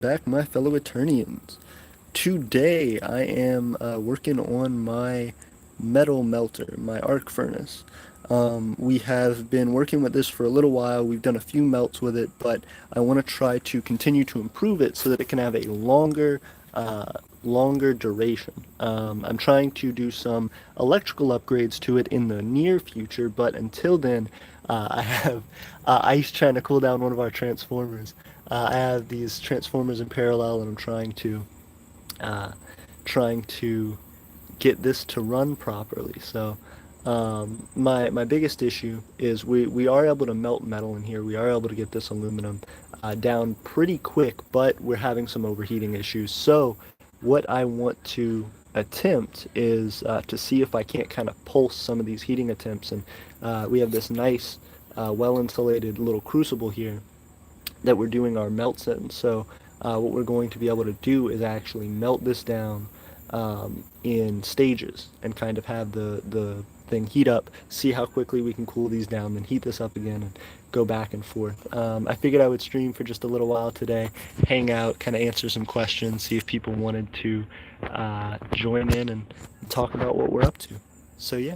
Back, my fellow Eternians. Today I am working on my metal melter, my arc furnace. We have been working with this for a little while. We've done a few melts with it, but I want to try to continue to improve it so that it can have a uh, longer duration. I'm trying to do some electrical upgrades to it in the near future, but until then, I have ice trying to cool down one of our transformers. I have these transformers in parallel, and I'm uh, trying to get this to run properly. So my biggest issue is we are able to melt metal in here. We are able to get this aluminum down pretty quick, but we're having some overheating issues. So what I want to attempt is to see if I can't kind of pulse some of these heating attempts. And we have this nice, well-insulated little crucible here that we're doing our melts in. So what we're going to be able to do is actually melt this down in stages and kind of have the thing heat up, see how quickly we can cool these down, then heat this up again and go back and forth. I figured I would stream for just a little while today, hang out, kind of answer some questions, see if people wanted to join in and talk about what we're up to. So yeah,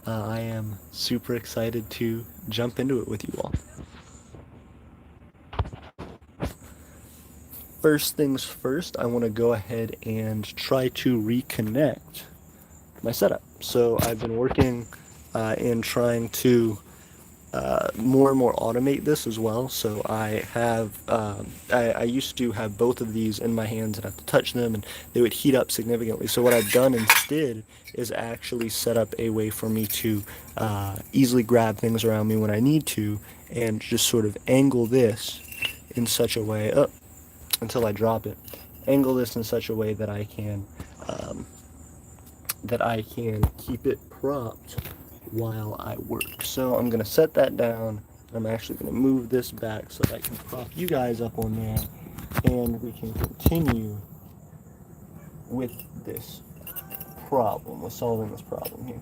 I am super excited to jump into it with you all. First things first, I want to go ahead and try to reconnect my setup. So I've been working in trying to more and more automate this as well. So I have, I used to have both of these in my hands and have to touch them and they would heat up significantly. So what I've done instead is actually set up a way for me to easily grab things around me when I need to and just sort of angle this in such a way, until I drop it, angle this in such a way um, that I can keep it propped while I work. So I'm gonna set that down. I'm actually gonna move this back so that I can prop you guys up on there, and we can continue with this problem, with solving this problem here.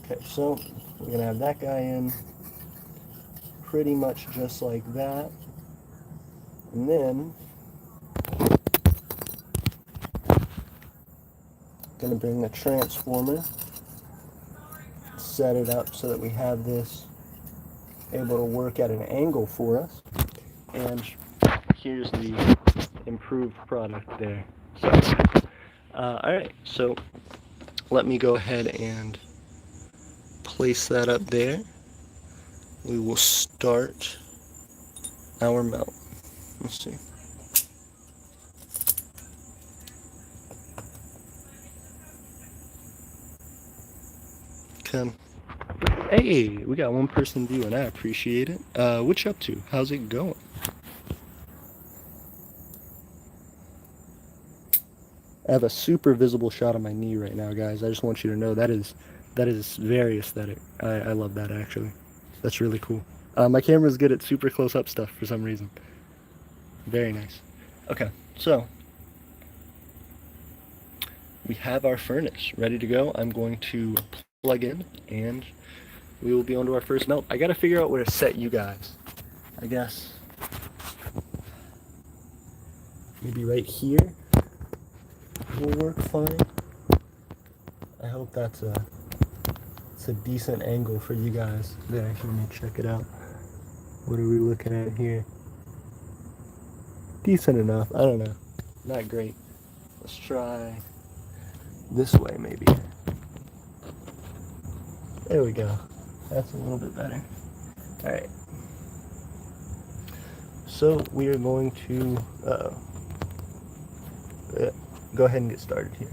Okay, so we're gonna have that guy in pretty much just like that, and then going to bring the transformer, set it up so that we have this able to work at an angle for us. And here's the improved product there. So, alright, so let me go ahead and place that up there. We will start our melt. Let's see. Come. Hey, we got one person viewing. I appreciate it. What you up to? How's it going? I have a super visible shot of my knee right now, guys. I just want you to know that is very aesthetic. I love that actually. That's really cool. My camera's good at super close up stuff for some reason. Very nice. Okay, so we have our furnace ready to go. I'm going to plug in and we will be on to our first melt. I gotta figure out where to set you guys. I guess maybe right here will work fine. I hope it's a decent angle for you guys. There, let me check it out. What are we looking at here? Decent enough. I don't know. Not great. Let's try this way maybe. There we go. That's a little bit better. Alright. So we are going to go ahead and get started here.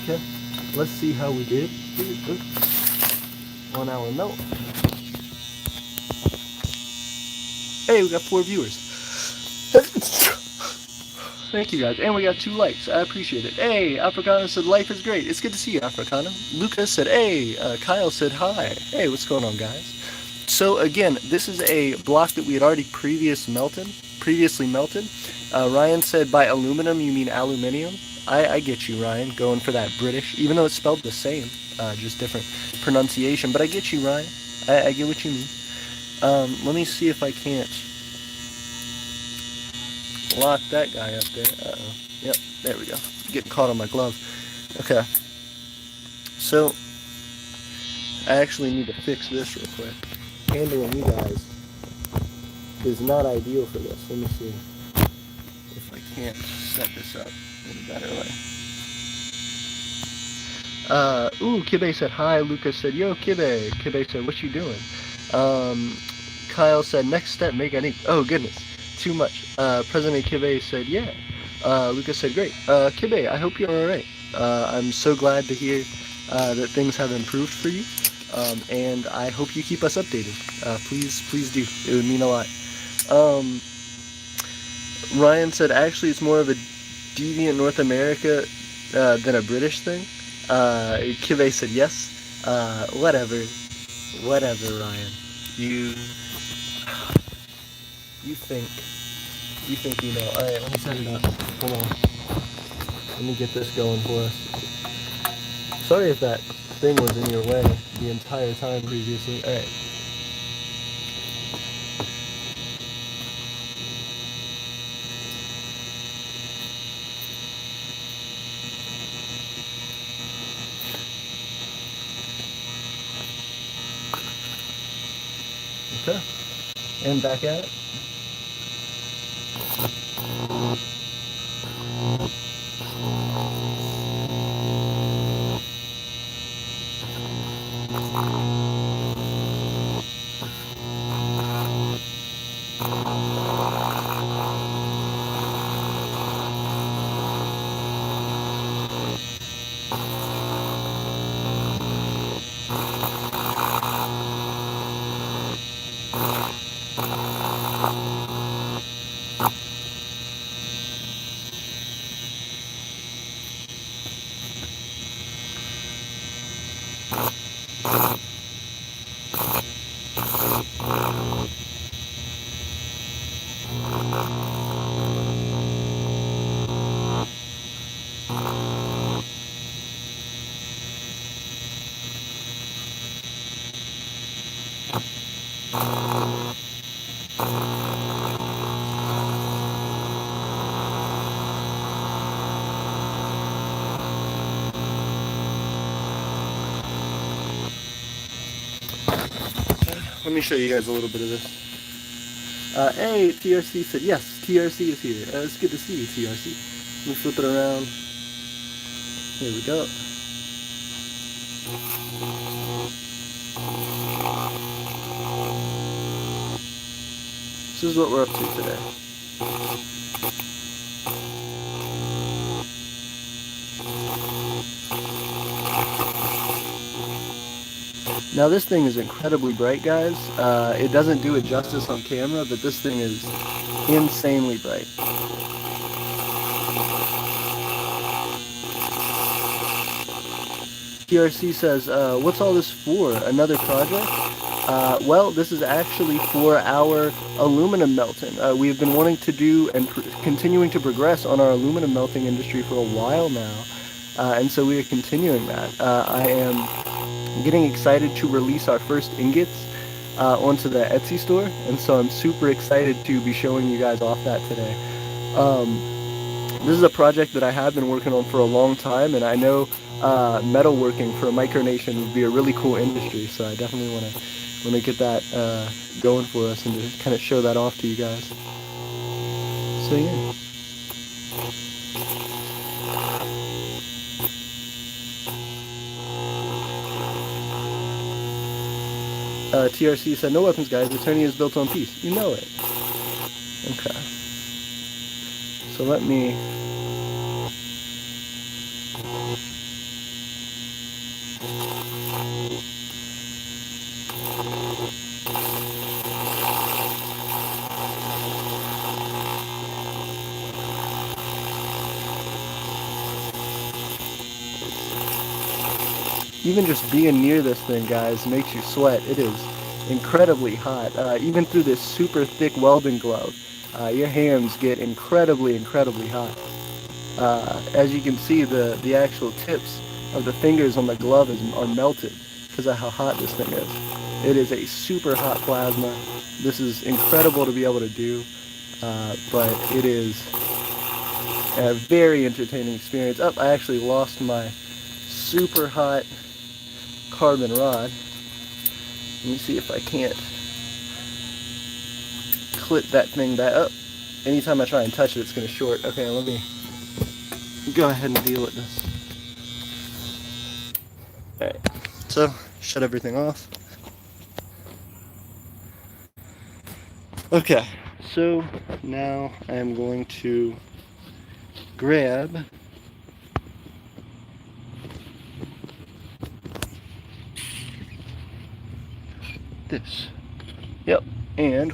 Okay, let's see how we did on our melt. Hey, we got 4 viewers. Thank you guys, and we got 2 likes. I appreciate it. Hey, Africana said life is great. It's good to see you, Africana. Lucas said, hey. Kyle said hi. Hey, what's going on, guys? So again, this is a block that we had already previously melted. Ryan said by aluminum you mean aluminium. I get you, Ryan, going for that British, even though it's spelled the same, just different pronunciation. But I get you, Ryan. I get what you mean. Let me see if I can't lock that guy up there. Uh-oh. Yep, there we go. Getting caught on my glove. Okay. So, I actually need to fix this real quick. Handling you guys is not ideal for this. Let me see if I can't set this up in a better way. Kibe said hi. Lucas said, yo, Kibe. Kibe said, what you doing? Kyle said, next step, make any... Oh, goodness. Too much. President Kibe said, yeah. Lucas said, great. Kibe, I hope you're alright. I'm so glad to hear that things have improved for you. And I hope you keep us updated. Please do. It would mean a lot. Ryan said, actually, it's more of a deviant North America than a British thing. Kive said, yes. Whatever, Ryan. You think you know. Alright, let me set it up. Hold on. Let me get this going for us. Sorry if that thing was in your way the entire time previously. Alright. Okay. And back at it. Let me show you guys a little bit of this. Hey, TRC said, yes, TRC is here. It's good to see you, TRC. Let me flip it around. Here we go. This is what we're up to today. Now this thing is incredibly bright, guys. It doesn't do it justice on camera, but this thing is insanely bright. TRC says, what's all this for? Another project? Well, this is actually for our aluminum melting. We have been wanting to do and continuing to progress on our aluminum melting industry for a while now. And so we are continuing that. I am getting excited to release our first ingots onto the Etsy store. And so I'm super excited to be showing you guys off that today. This is a project that I have been working on for a long time, and I know metalworking for a micronation would be a really cool industry, so I definitely want to get that going for us and to kind of show that off to you guys. So yeah. TRC said, no weapons, guys. Aeternia is built on peace. You know it. Okay. So let me... Even just being near this thing, guys, makes you sweat. It is incredibly hot. Even through this super thick welding glove, your hands get incredibly hot. As you can see, the actual tips of the fingers on the glove are melted because of how hot this thing is. It is a super hot plasma. This is incredible to be able to do, but it is a very entertaining experience. Oh, I actually lost my super hot carbon rod. Let me see if I can't clip that thing back up. Anytime I try and touch it, it's going to short. Okay, let me go ahead and deal with this. Alright, so shut everything off. Okay, so now I'm going to grab this. Yep, and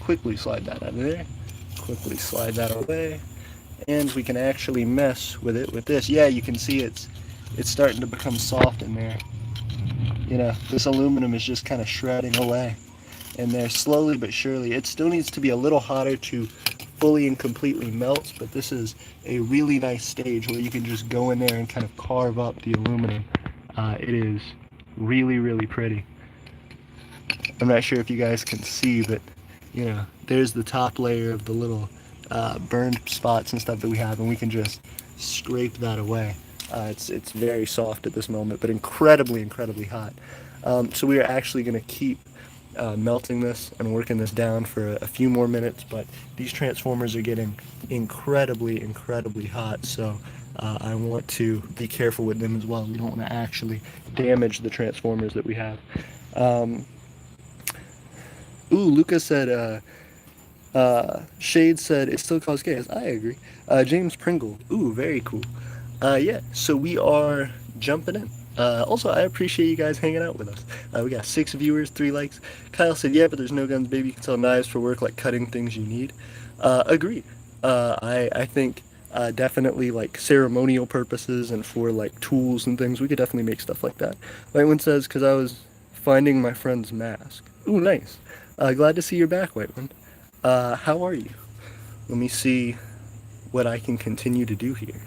quickly slide that out of there. Quickly slide that away. And we can actually mess with it with this. Yeah, you can see it's starting to become soft in there. You know, this aluminum is just kind of shredding away in there slowly but surely. It still needs to be a little hotter to fully and completely melt, but this is a really nice stage where you can just go in there and kind of carve up the aluminum. It is really pretty. I'm not sure if you guys can see, but you know, there's the top layer of the little burned spots and stuff that we have, and we can just scrape that away. It's very soft at this moment, but incredibly hot. So we are actually going to keep melting this and working this down for a few more minutes, but these transformers are getting incredibly hot, so I want to be careful with them as well. We don't want to actually damage the transformers that we have. Luca said, Shade said, it still causes chaos. I agree. James Pringle. Very cool. Yeah, so we are jumping in. Also, I appreciate you guys hanging out with us. We got 6 viewers, 3 likes. Kyle said, yeah, but there's no guns, baby. You can sell knives for work, like cutting things you need. Agreed. I think definitely like ceremonial purposes and for like tools and things, we could definitely make stuff like that. Whiteman says, because I was finding my friend's mask. Ooh, nice. Glad to see you're back, Whiteman. How are you? Let me see what I can continue to do here.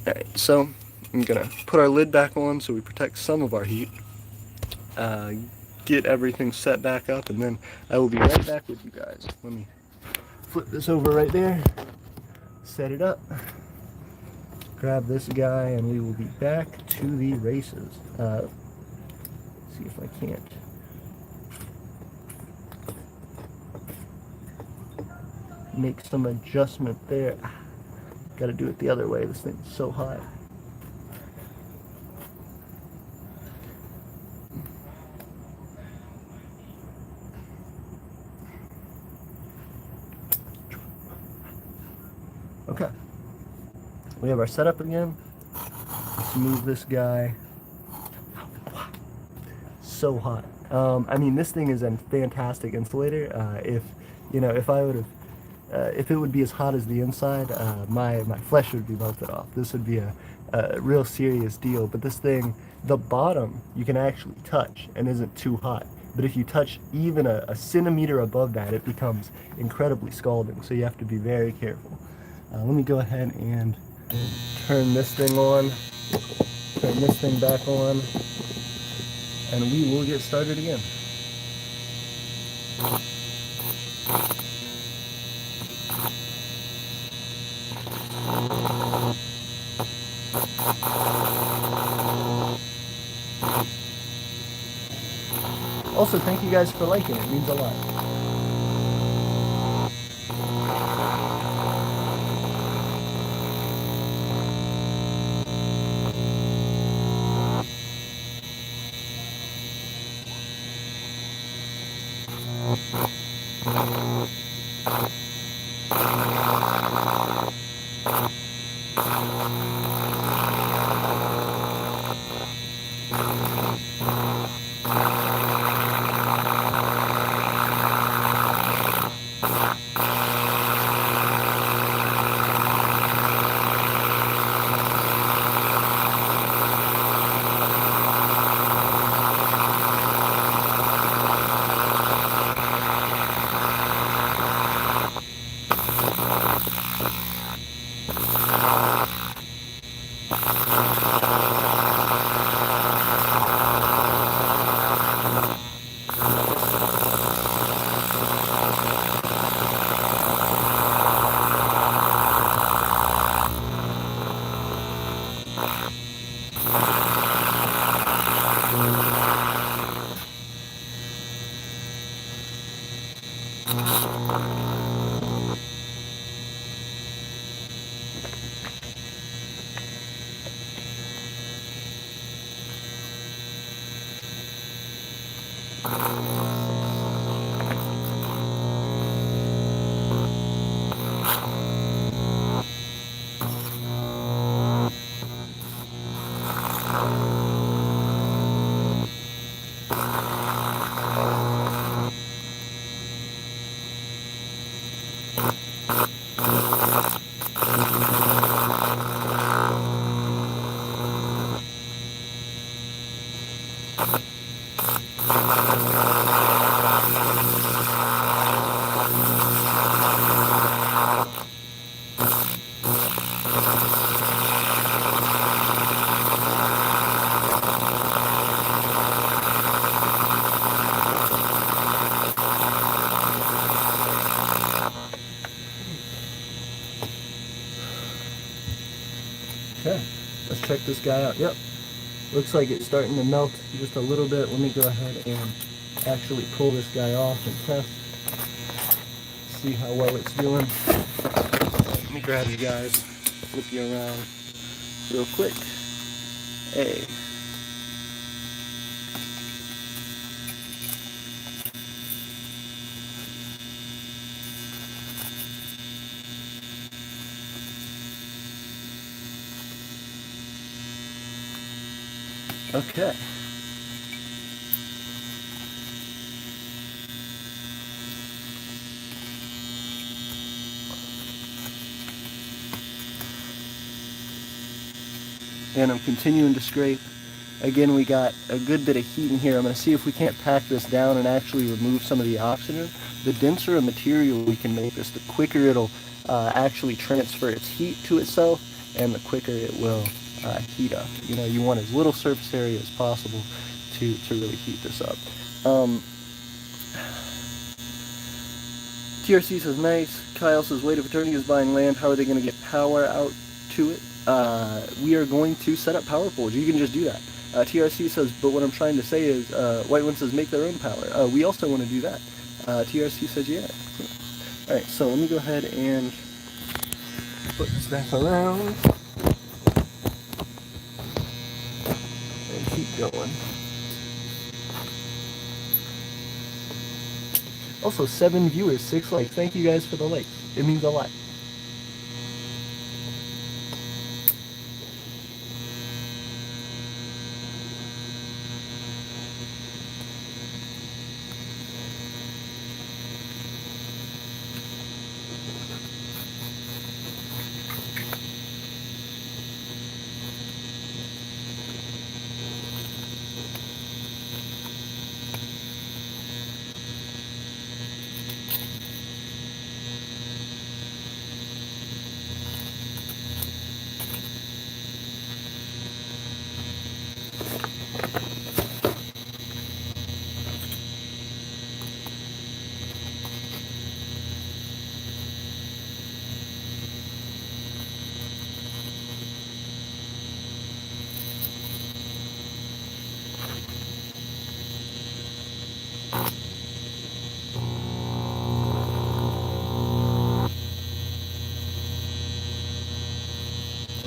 Alright, so I'm gonna put our lid back on so we protect some of our heat. Get everything set back up, and then I will be right back with you guys. Let me flip this over right there, set it up, grab this guy, and we will be back to the races. See if I can't. Make some adjustment there. Got to do it the other way. This thing's so hot. Okay. We have our setup again. Let's move this guy so hot. I mean, this thing is a fantastic insulator. If you know, if I would have, if it would be as hot as the inside, my flesh would be melted off. This would be a real serious deal. But this thing, the bottom you can actually touch and isn't too hot. But if you touch even a centimeter above that, it becomes incredibly scalding. So you have to be very careful. Let me go ahead and turn this thing on, turn this thing back on, and we will get started again. Also, thank you guys for liking it. It means a lot. Okay, let's check this guy out. Yep, looks like it's starting to melt just a little bit. Let me go ahead and actually pull this guy off and test, see how well it's doing. Let me grab you guys, flip you around real quick. Hey. Okay. And I'm continuing to scrape. Again, we got a good bit of heat in here. I'm going to see if we can't pack this down and actually remove some of the oxygen. The denser a material we can make this, the quicker it'll actually transfer its heat to itself, and the quicker it will heat up. You know, you want as little surface area as possible to really heat this up. TRC says, nice. Kyle says, Weight of Aeternia is buying land. How are they going to get power out to it? We are going to set up power poles. You can just do that. TRC says, but what I'm trying to say is, White One says, make their own power. We also want to do that. TRC says, yeah. Alright, so let me go ahead and put this back around. And keep going. Also, 7 viewers, 6 likes. Thank you guys for the likes. It means a lot.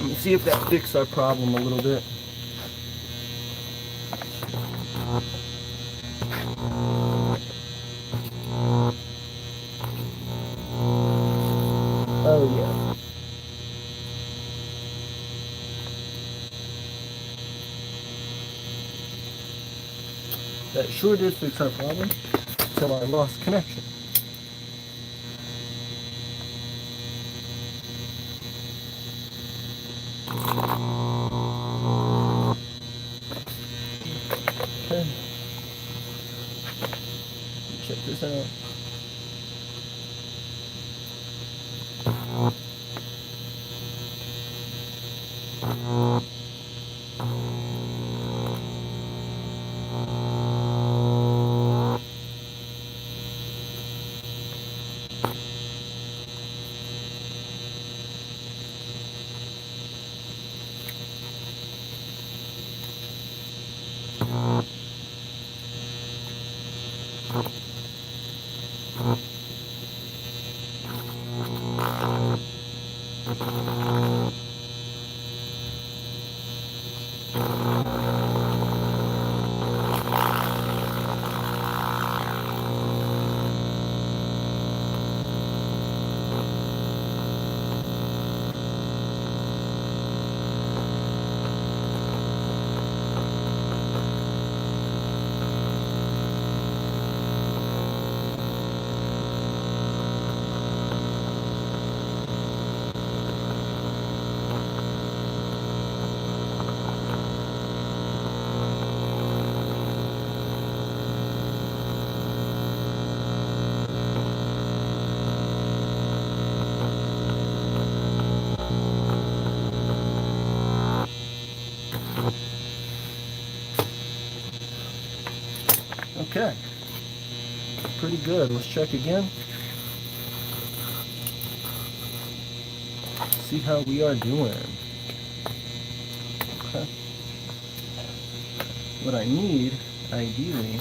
Let's see if that fixed our problem a little bit. Oh yeah. That sure did fix our problem until I lost connection. Okay. Check this out. Okay, pretty good. Let's check again. See how we are doing. Okay. What I need, ideally,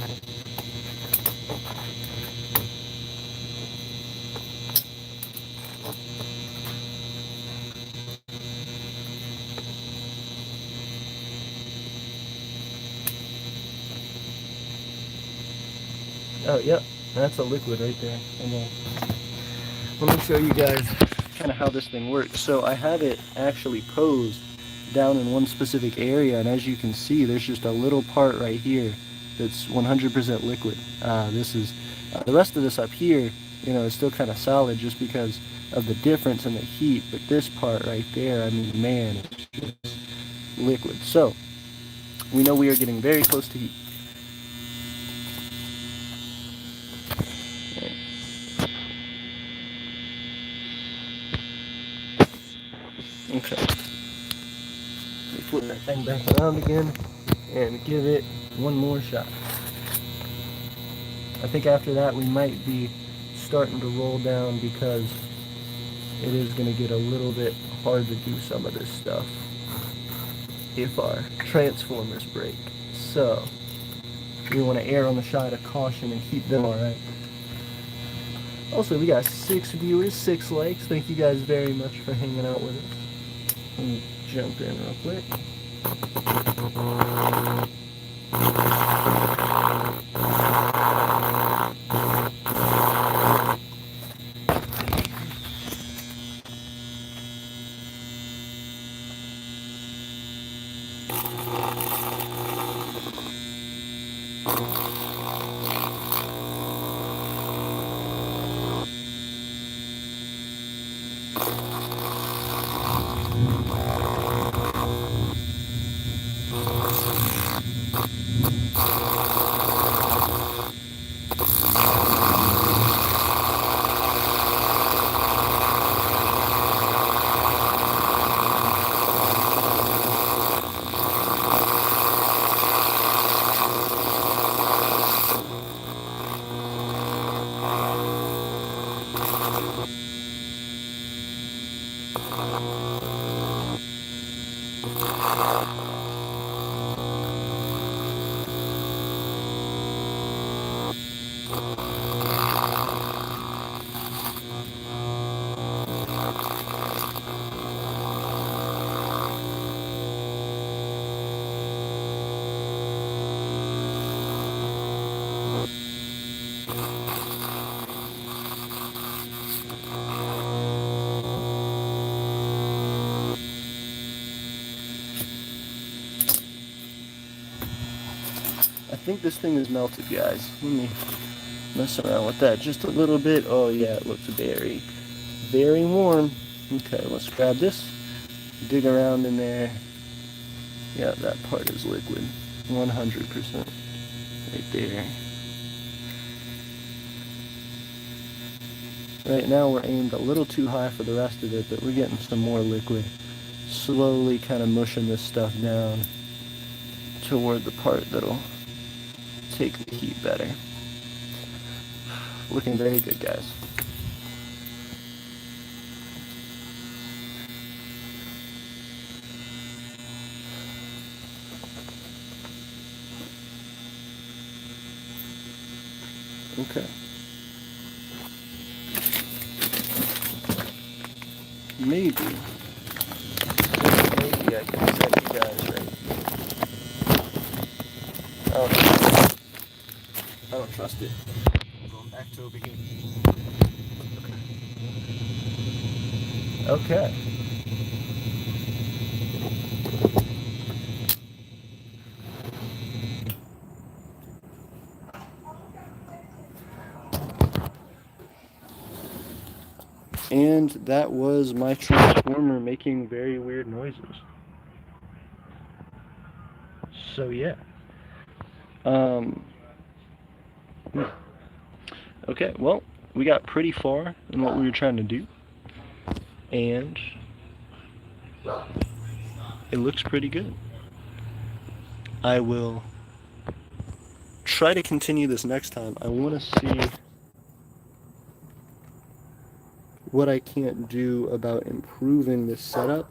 oh, yep, that's a liquid right there. Hold on. Let me show you guys kind of how this thing works. So I have it actually posed down in one specific area, and as you can see, there's just a little part right here that's 100% liquid. This is the rest of this up here, you know, is still kind of solid just because of the difference in the heat. But this part right there, I mean, man, it's just liquid. So we know we are getting very close to heat. Okay. Let me flip that thing back around again and give it one more shot. I think after that we might be starting to roll down because it is going to get a little bit hard to do some of this stuff if our transformers break. So we want to err on the side of caution and keep them alright. Also, we got 6 viewers, 6 likes. Thank you guys very much for hanging out with us. Let me jump in real quick. think this thing is melted, guys. Let me mess around with that just a little bit. Oh yeah, it looks very, very warm. Okay, let's grab this, dig around in there. Yeah, that part is liquid, 100%, right there. Right now we're aimed a little too high for the rest of it, but we're getting some more liquid. Slowly kind of mushing this stuff down toward the part that'll take the heat better. Looking very good, guys. Okay. Maybe I can set you guys right. I don't trust it. Going back to over here. Okay. And that was my transformer making very weird noises. So yeah. Okay, well, we got pretty far in what we were trying to do. And it looks pretty good. I will try to continue this next time. I want to see what I can't do about improving this setup.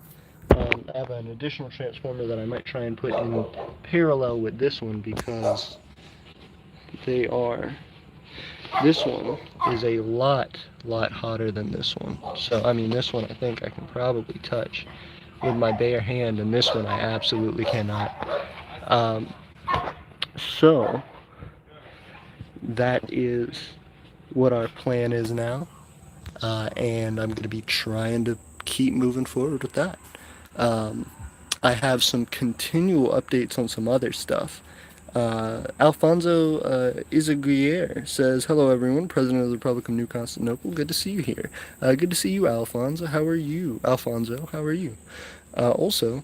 I have an additional transformer that I might try and put in parallel with this one because they are... This one is a lot hotter than this one. So, I mean, this one I think I can probably touch with my bare hand, and this one I absolutely cannot. So, that is what our plan is now. And I'm going to be trying to keep moving forward with that. I have some continual updates on some other stuff. Alfonso Izaguirre says, "Hello everyone, President of the Republic of New Constantinople. Good to see you here. Good to see you, Alfonso. How are you? Alfonso, how are you? Also,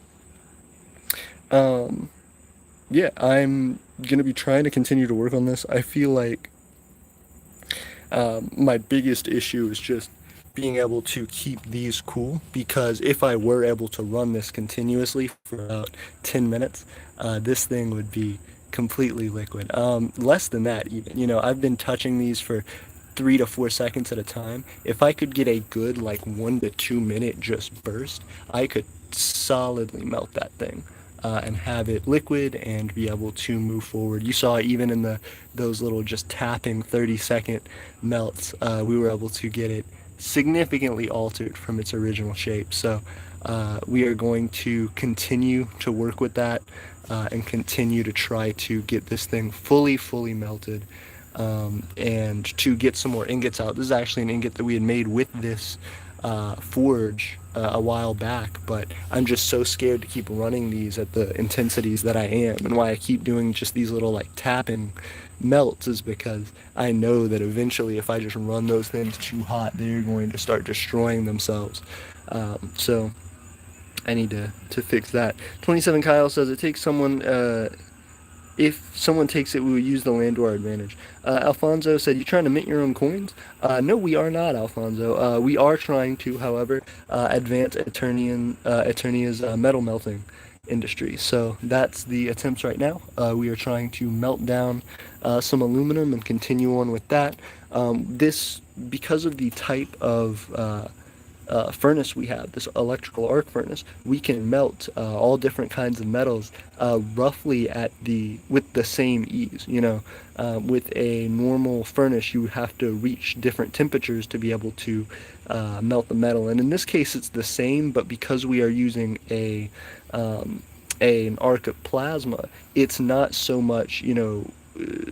yeah, I'm going to be trying to continue to work on this. I feel like my biggest issue is just being able to keep these cool, because if I were able to run this continuously for about 10 minutes, this thing would be completely liquid. Less than that even. You know, I've been touching these for 3 to 4 seconds at a time. If I could get a good like 1 to 2 minute just burst, I could solidly melt that thing. And have it liquid and be able to move forward. You saw even in those little just tapping 30-second melts, we were able to get it significantly altered from its original shape. So we are going to continue to work with that and continue to try to get this thing fully melted, and to get some more ingots out. This is actually an ingot that we had made with this forge a while back, but I'm just so scared to keep running these at the intensities that I am, and why I keep doing just these little like tapping melts is because I know that eventually if I just run those things too hot, they're going to start destroying themselves. So I need to fix that. 27 Kyle says it takes someone, if someone takes it, we would use the land to our advantage. Alfonso said, you trying to mint your own coins? No, we are not, Alfonso. We are trying to, however, advance Aeternia's metal melting industry. So that's the attempts right now. We are trying to melt down some aluminum and continue on with that. Because of the type of furnace we have, this electrical arc furnace, we can melt all different kinds of metals roughly with the same ease. You know, with a normal furnace, you have to reach different temperatures to be able to melt the metal. And in this case, it's the same, but because we are using an arc of plasma, it's not so much, you know,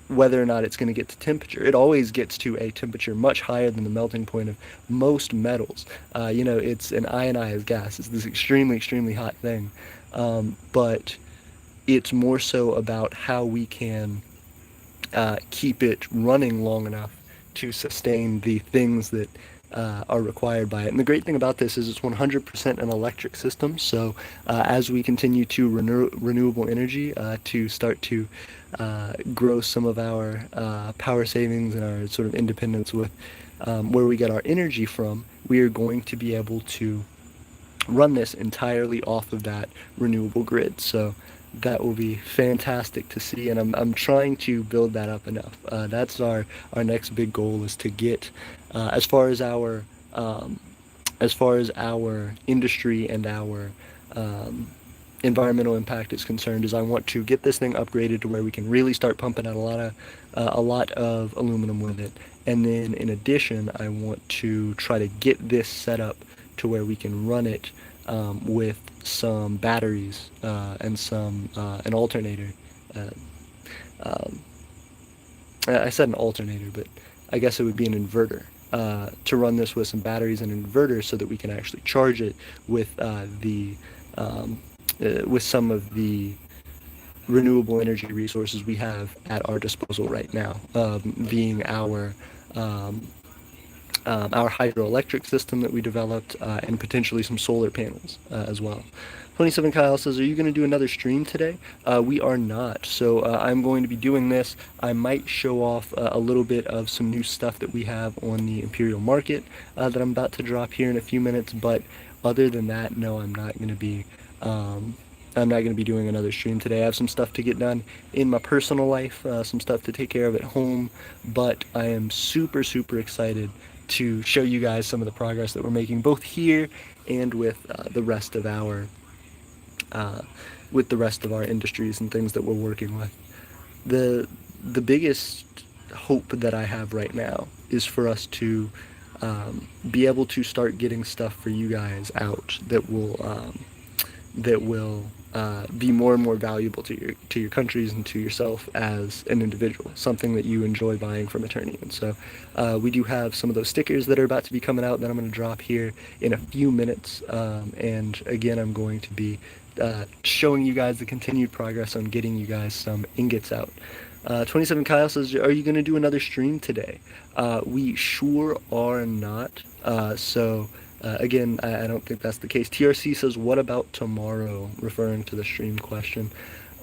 whether or not it's going to get to temperature. It always gets to a temperature much higher than the melting point of most metals. You know, it's an ionized gas. It's this extremely hot thing. But it's more so about how we can keep it running long enough to sustain the things that are required by it. And the great thing about this is it's 100% an electric system. So as we continue to renewable energy to start to grow some of our power savings and our sort of independence with where we get our energy from, we are going to be able to run this entirely off of that renewable grid. So that will be fantastic to see, and I'm trying to build that up enough. That's our next big goal is to get as far um, as our industry and our um, environmental impact is concerned, is I want to get this thing upgraded to where we can really start pumping out a lot of aluminum with it. And then in addition, I want to try to get this set up to where we can run it with some batteries and some an alternator. Uh, um, I said an alternator, but I guess it would be an inverter. To run this with some batteries and inverters so that we can actually charge it with the um, with some of the renewable energy resources we have at our disposal right now, being um, our hydroelectric system that we developed, and potentially some solar panels as well. 27 Kyle says, are you going to do another stream today? We are not. So I'm going to be doing this. I might show off a little bit of some new stuff that we have on the Imperial Market that I'm about to drop here in a few minutes. But other than that, no, I'm not going to be doing another stream today. I have some stuff to get done in my personal life, some stuff to take care of at home, but I am super, super excited to show you guys some of the progress that we're making, both here and uh, with the rest of our industries and things that we're working with. The the biggest hope that I have right now is for us to be able to start getting stuff for you guys out that will be more and more valuable to your countries and to yourself as an individual, something that you enjoy buying from Aeternian. So we do have some of those stickers that are about to be coming out that I'm going to drop here in a few minutes. And again, I'm going to be showing you guys the continued progress on getting you guys some ingots out. 27 Kyle says, are you going to do another stream today? We sure are not. Again, I don't think that's the case. TRC says, what about tomorrow? Referring to the stream question.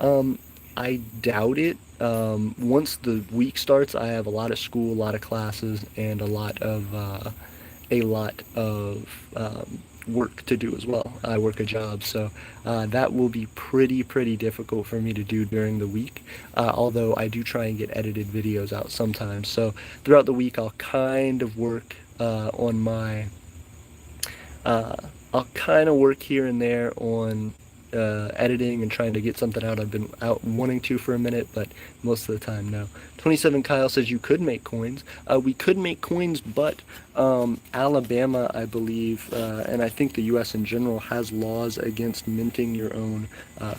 I doubt it. Once the week starts, I have a lot of school, a lot of classes, and a lot of work to do as well. I work a job, so that will be pretty difficult for me to do during the week. Although I do try and get edited videos out sometimes. So throughout the week, I'll kind of work on my uh, I'll kind of work here and there on editing and trying to get something out. I've been out wanting to for a minute, but most of the time, no. 27 Kyle says you could make coins. We could make coins, but Alabama, I believe, and I think the U.S. in general has laws against minting your own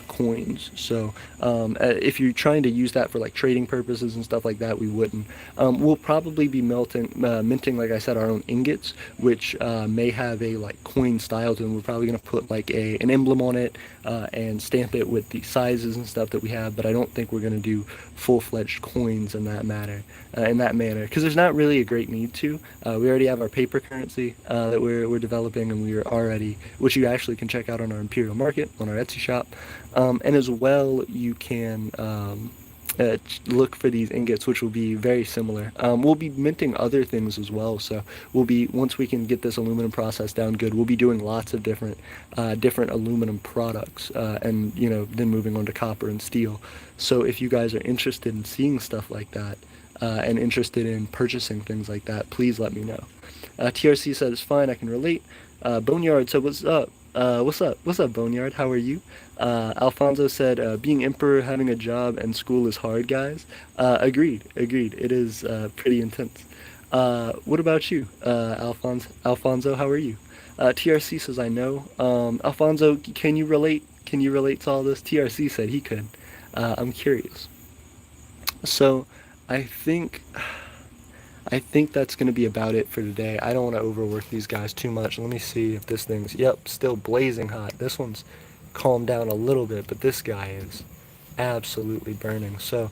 coins. So if you're trying to use that for like trading purposes and stuff like that, we wouldn't. We'll probably be minting, like I said, our own ingots, which may have a like coin style to them. We're probably going to put like an emblem on it and stamp it with the sizes and stuff that we have, but I don't think we're going to do full-fledged coins in that manner, because there's not really a great need to. We already have our paper currency that we're developing, and we are already, which you actually can check out on our Imperial Market, on our Etsy shop, and as well you can look for these ingots, which will be very similar. We'll be minting other things as well, so once we can get this aluminum process down good, we'll be doing lots of different aluminum products, and then moving on to copper and steel. So if you guys are interested in seeing stuff like that, and interested in purchasing things like that, please let me know. TRC said it's fine, I can relate. Boneyard said, what's up? What's up, Boneyard? How are you? Alfonso said, being emperor, having a job, and school is hard, guys. Agreed. It is pretty intense. What about you, Alfonso? How are you? TRC says, I know. Alfonso, can you relate? Can you relate to all this? TRC said he could. I'm curious. So, I think. I think that's going to be about it for today. I don't want to overwork these guys too much. Let me see if this thing's, yep, still blazing hot. This one's calmed down a little bit, but this guy is absolutely burning. So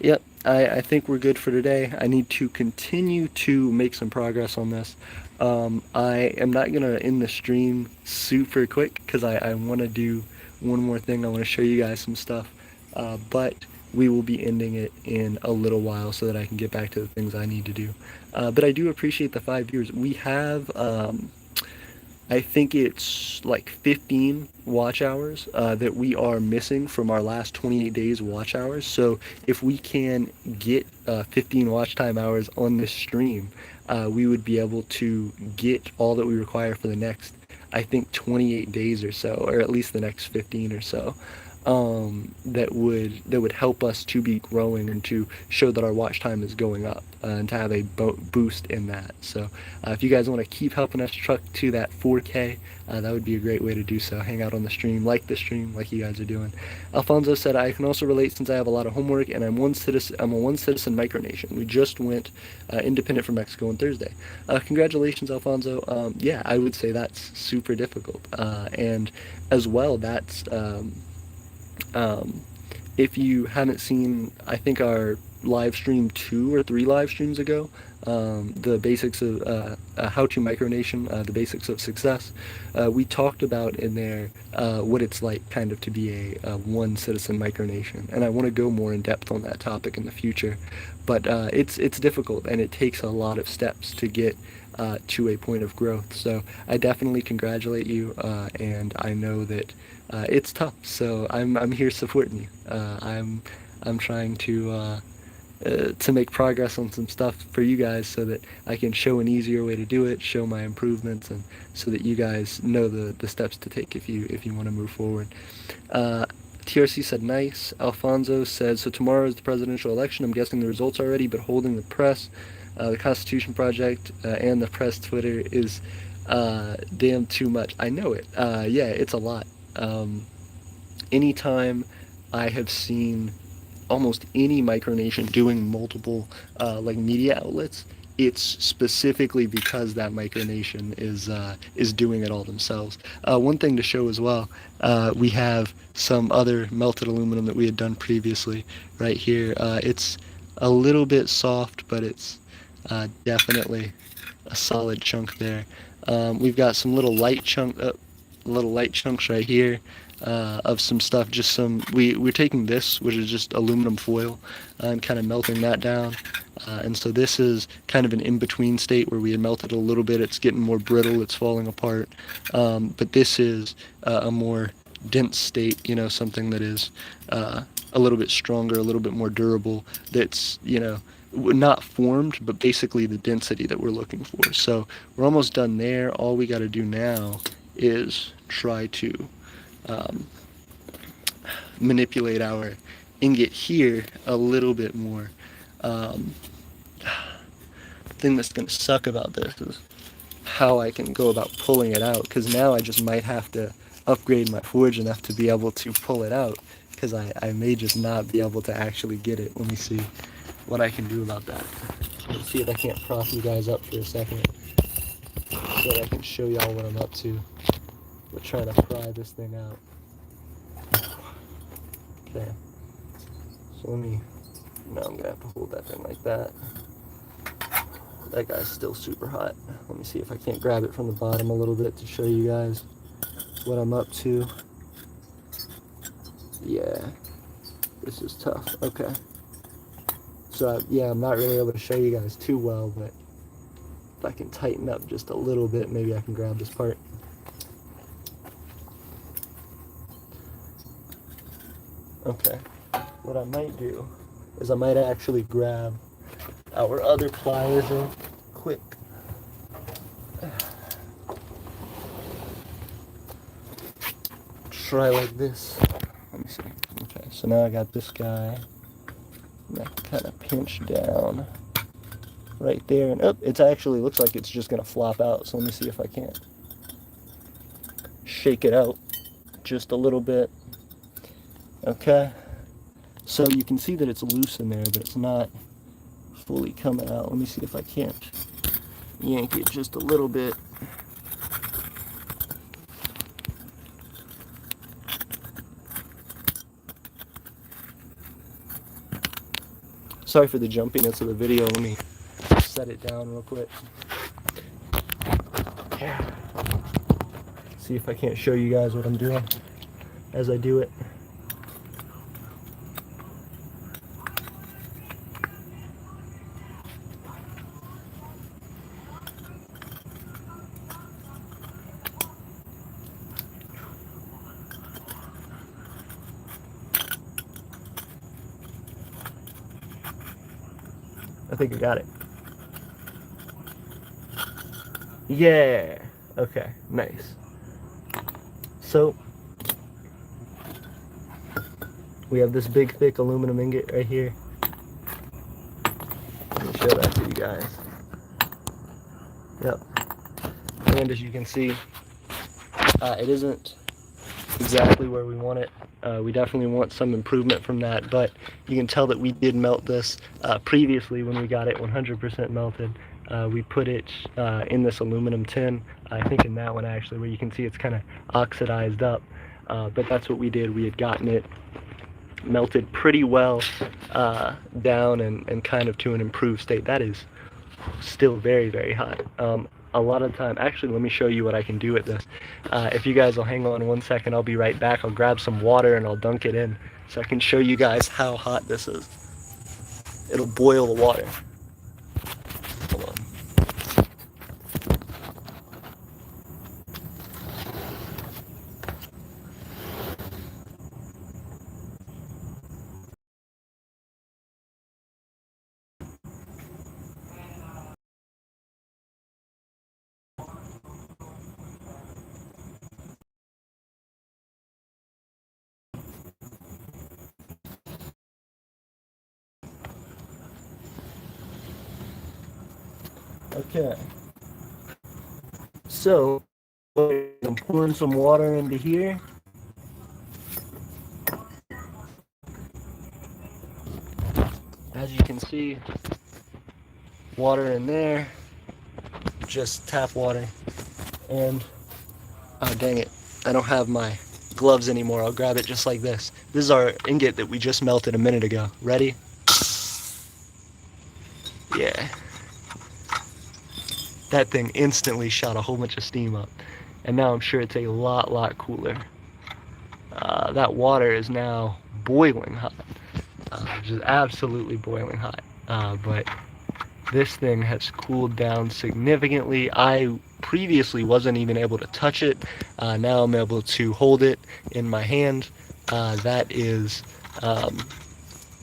Yep, I think we're good for today. I need to continue to make some progress on this. I am not gonna end the stream super quick because I want to do one more thing. I want to show you guys some stuff, but we will be ending it in a little while so that I can get back to the things I need to do. But I do appreciate the 5 viewers. We have I think it's like 15 watch hours that we are missing from our last 28 days watch hours. So if we can get 15 watch time hours on this stream, we would be able to get all that we require for the next, I think, 28 days or so, or at least the next 15 or so. That would help us to be growing and to show that our watch time is going up and to have a boost in that. So if you guys want to keep helping us truck to that 4K, that would be a great way to do so. Hang out on the stream like you guys are doing. Alfonso said, I can also relate since I have a lot of homework and I'm a one citizen micronation. We just went independent from Mexico on Thursday. Congratulations, Alfonso. Yeah, I would say that's super difficult. And as well, that's um, if you haven't seen, I think our live stream 2 or 3 live streams ago, the basics of how to micronation, the basics of success, we talked about in there what it's like kind of to be a one citizen micronation, and I want to go more in depth on that topic in the future, but it's difficult and it takes a lot of steps to get to a point of growth. So I definitely congratulate you, and I know that it's tough. So I'm here supporting you. I'm trying to make progress on some stuff for you guys so that I can show an easier way to do it, show my improvements, and so that you guys know the steps to take if you want to move forward. Uh, TRC said nice. Alfonso said, so tomorrow is the presidential election. I'm guessing the results already, but holding the press, the Constitution Project, and the press Twitter is damn too much. I know it. Yeah, it's a lot. Anytime I have seen almost any micronation doing multiple like media outlets, it's specifically because that micronation is doing it all themselves. One thing to show as well, we have some other melted aluminum that we had done previously right here. It's a little bit soft, but it's definitely a solid chunk there. We've got some little light chunks right here of some stuff. Just we're taking this, which is just aluminum foil, and kind of melting that down. And so this is kind of an in-between state where we had melted a little bit. It's getting more brittle. It's falling apart. But this is a more dense state. Something that is a little bit stronger, a little bit more durable. That's not formed, but basically the density that we're looking for. So we're almost done there. All we got to do now is try to manipulate our ingot here a little bit more. Thing that's going to suck about this is how I can go about pulling it out, because now I just might have to upgrade my forge enough to be able to pull it out, because I may just not be able to actually get it. Let me see what I can do about that. Let's see if I can't prop you guys up for a second so that I can show y'all what I'm up to. We're trying to pry this thing out. Okay. So now I'm gonna have to hold that thing like that. That guy's still super hot. Let me see if I can't grab it from the bottom a little bit to show you guys what I'm up to. Yeah, this is tough. Okay. So yeah, I'm not really able to show you guys too well, but if I can tighten up just a little bit, maybe I can grab this part. Okay. What I might do is I might actually grab our other pliers real quick. Try like this. Let me see. Okay, so now I got this guy. And I kind of pinch down right there, and it actually looks like it's just gonna flop out. So let me see if I can't shake it out just a little bit. Okay. So you can see that it's loose in there, but it's not fully coming out. Let me see if I can't yank it just a little bit. Sorry for the jumpiness of the video. Let me set it down real quick. Yeah. See if I can't show you guys what I'm doing as I do it. I think I got it. Yeah. Okay, nice. So, we have this big, thick aluminum ingot right here. Let me show that to you guys. Yep. And as you can see, it isn't exactly where we want it. We definitely want some improvement from that, but you can tell that we did melt this previously when we got it 100% melted. We put it in this aluminum tin, I think in that one actually, where you can see it's kind of oxidized up, but that's what we did. We had gotten it melted pretty well down and kind of to an improved state. That is still very, very hot. A lot of time, actually, let me show you what I can do with this. If you guys will hang on 1 second, I'll be right back. I'll grab some water and I'll dunk it in so I can show you guys how hot this is. It'll boil the water. Hold on. Okay. So, I'm pouring some water into here. As you can see, water in there, just tap water. And, oh dang it, I don't have my gloves anymore. I'll grab it just like this. This is our ingot that we just melted a minute ago. Ready? Yeah. That thing instantly shot a whole bunch of steam up. And now I'm sure it's a lot cooler. That water is now boiling hot. Just absolutely boiling hot. But this thing has cooled down significantly. I previously wasn't even able to touch it. Now I'm able to hold it in my hand. That is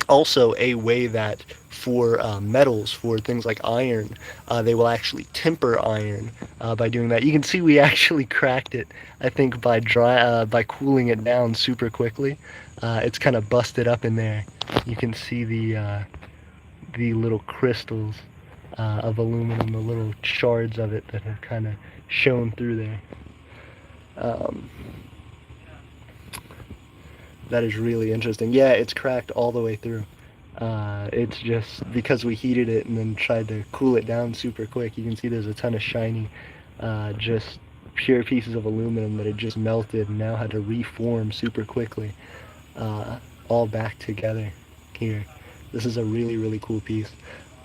also a way that for metals, for things like iron, they will actually temper iron by doing that. You can see we actually cracked it, I think, by cooling it down super quickly. It's kind of busted up in there. You can see the little crystals of aluminum, the little shards of it that have kind of shown through there. That is really interesting. Yeah, it's cracked all the way through. It's just because we heated it and then tried to cool it down super quick. You can see there's a ton of shiny, just pure pieces of aluminum that had just melted and now had to reform super quickly, all back together here. This is a really cool piece.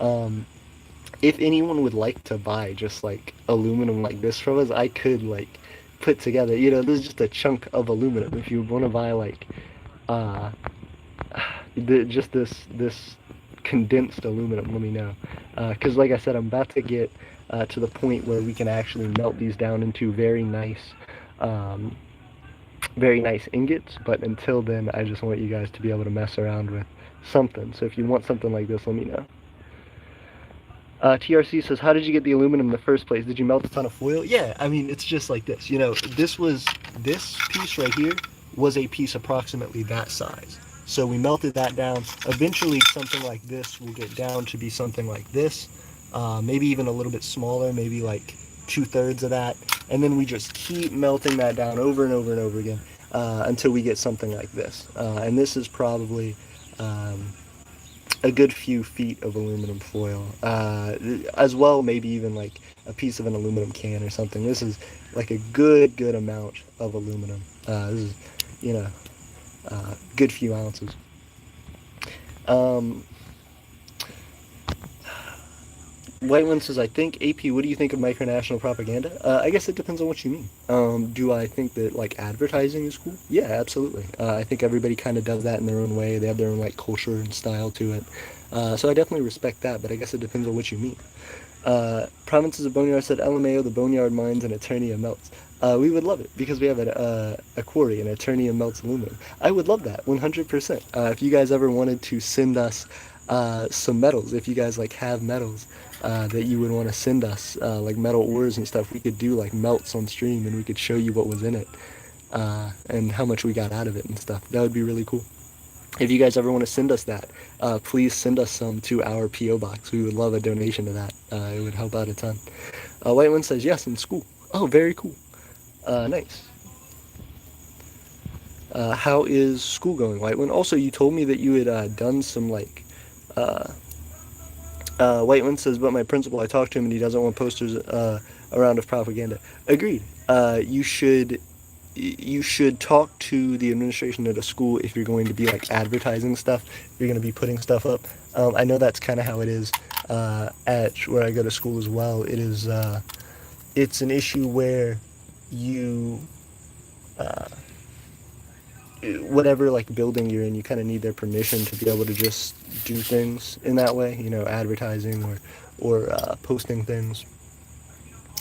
If anyone would like to buy just like aluminum like this from us, I could like put together, you know, this is just a chunk of aluminum. If you want to buy like just this condensed aluminum, let me know, because like I said, I'm about to get to the point where we can actually melt these down into very nice ingots. But until then, I just want you guys to be able to mess around with something. So if you want something like this, let me know. TRC says, how did you get the aluminum in the first place? Did you melt a ton of foil? Yeah, I mean, it's just like this. You know, this piece right here was a piece approximately that size. So we melted that down. Eventually, something like this will get down to be something like this. Maybe even a little bit smaller, maybe like 2/3 of that. And then we just keep melting that down over and over and over again until we get something like this. And this is probably a good few feet of aluminum foil, as well, maybe even like a piece of an aluminum can or something. This is like a good amount of aluminum. This is, you know, good few ounces. White one says, I think AP, what do you think of micronational propaganda? I guess it depends on what you mean. Do I think that like advertising is cool? Yeah, absolutely. I think everybody kind of does that in their own way. They have their own like culture and style to it. So I definitely respect that, but I guess it depends on what you mean. Provinces of Boneyard said, LMAO, the Boneyard mines and Aeternia melts. We would love it because we have a quarry, and Aeternia melts aluminum. I would love that 100%. If you guys ever wanted to send us some metals, if you guys like have metals that you would want to send us, like metal ores and stuff, we could do like melts on stream, and we could show you what was in it and how much we got out of it and stuff. That would be really cool. If you guys ever want to send us that, please send us some to our P.O. box. We would love a donation to that. It would help out a ton. White one says, yes, in school. Oh, very cool. Nice. How is school going, White one? Also, you told me that you had done some, like, White one says, but my principal, I talked to him and he doesn't want posters around of propaganda. Agreed. You should talk to the administration at a school if you're going to be like advertising stuff. If you're going to be putting stuff up. I know that's kind of how it is at where I go to school as well. It's an issue where you whatever like building you're in, you kind of need their permission to be able to just do things in that way. You know, advertising or posting things.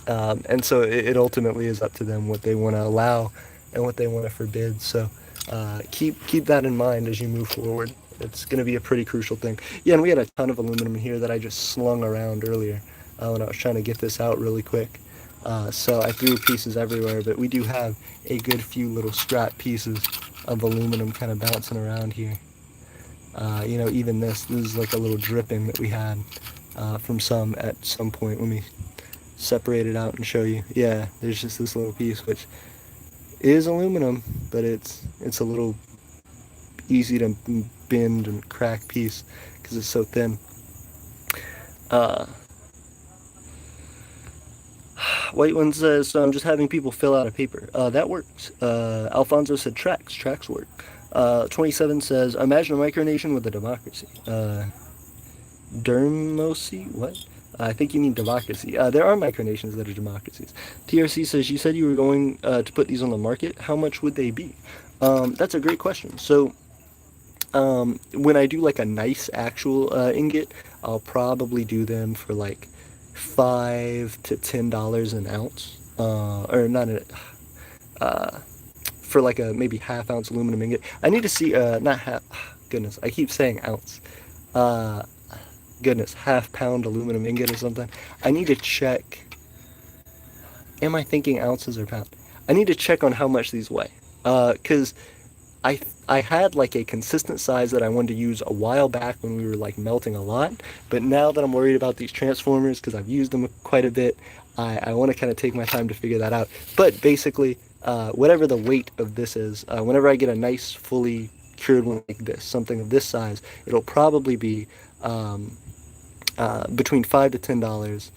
And so it ultimately is up to them what they want to allow and what they want to forbid. So keep that in mind as you move forward. It's going to be a pretty crucial thing. Yeah, and we had a ton of aluminum here that I just slung around earlier when I was trying to get this out really quick. So I threw pieces everywhere, but we do have a good few little scrap pieces of aluminum kind of bouncing around here. You know, even this is like a little dripping that we had from some at some point. Let me separate it out and show you. Yeah, there's just this little piece which is aluminum, but it's a little easy to bend and crack piece because it's so thin. White one says, so I'm just having people fill out a paper. That works. Alfonso said tracks work. 27 says, imagine a micronation with a democracy. Dermocy? What? I think you mean democracy. There are micronations that are democracies. TRC says, you said you were going to put these on the market. How much would they be? That's a great question. So when I do like a nice actual ingot, I'll probably do them for like $5 to $10 an ounce. Or not for like a maybe half ounce aluminum ingot. I need to see, not half, goodness, I keep saying ounce. Goodness, half pound aluminum ingot or something. I need to check. Am I thinking ounces or pound? I need to check on how much these weigh. Because I had like a consistent size that I wanted to use a while back when we were like melting a lot. But now that I'm worried about these transformers, because I've used them quite a bit, I want to kind of take my time to figure that out. But basically, whatever the weight of this is, whenever I get a nice fully cured one like this, something of this size, it'll probably be between $5 to $10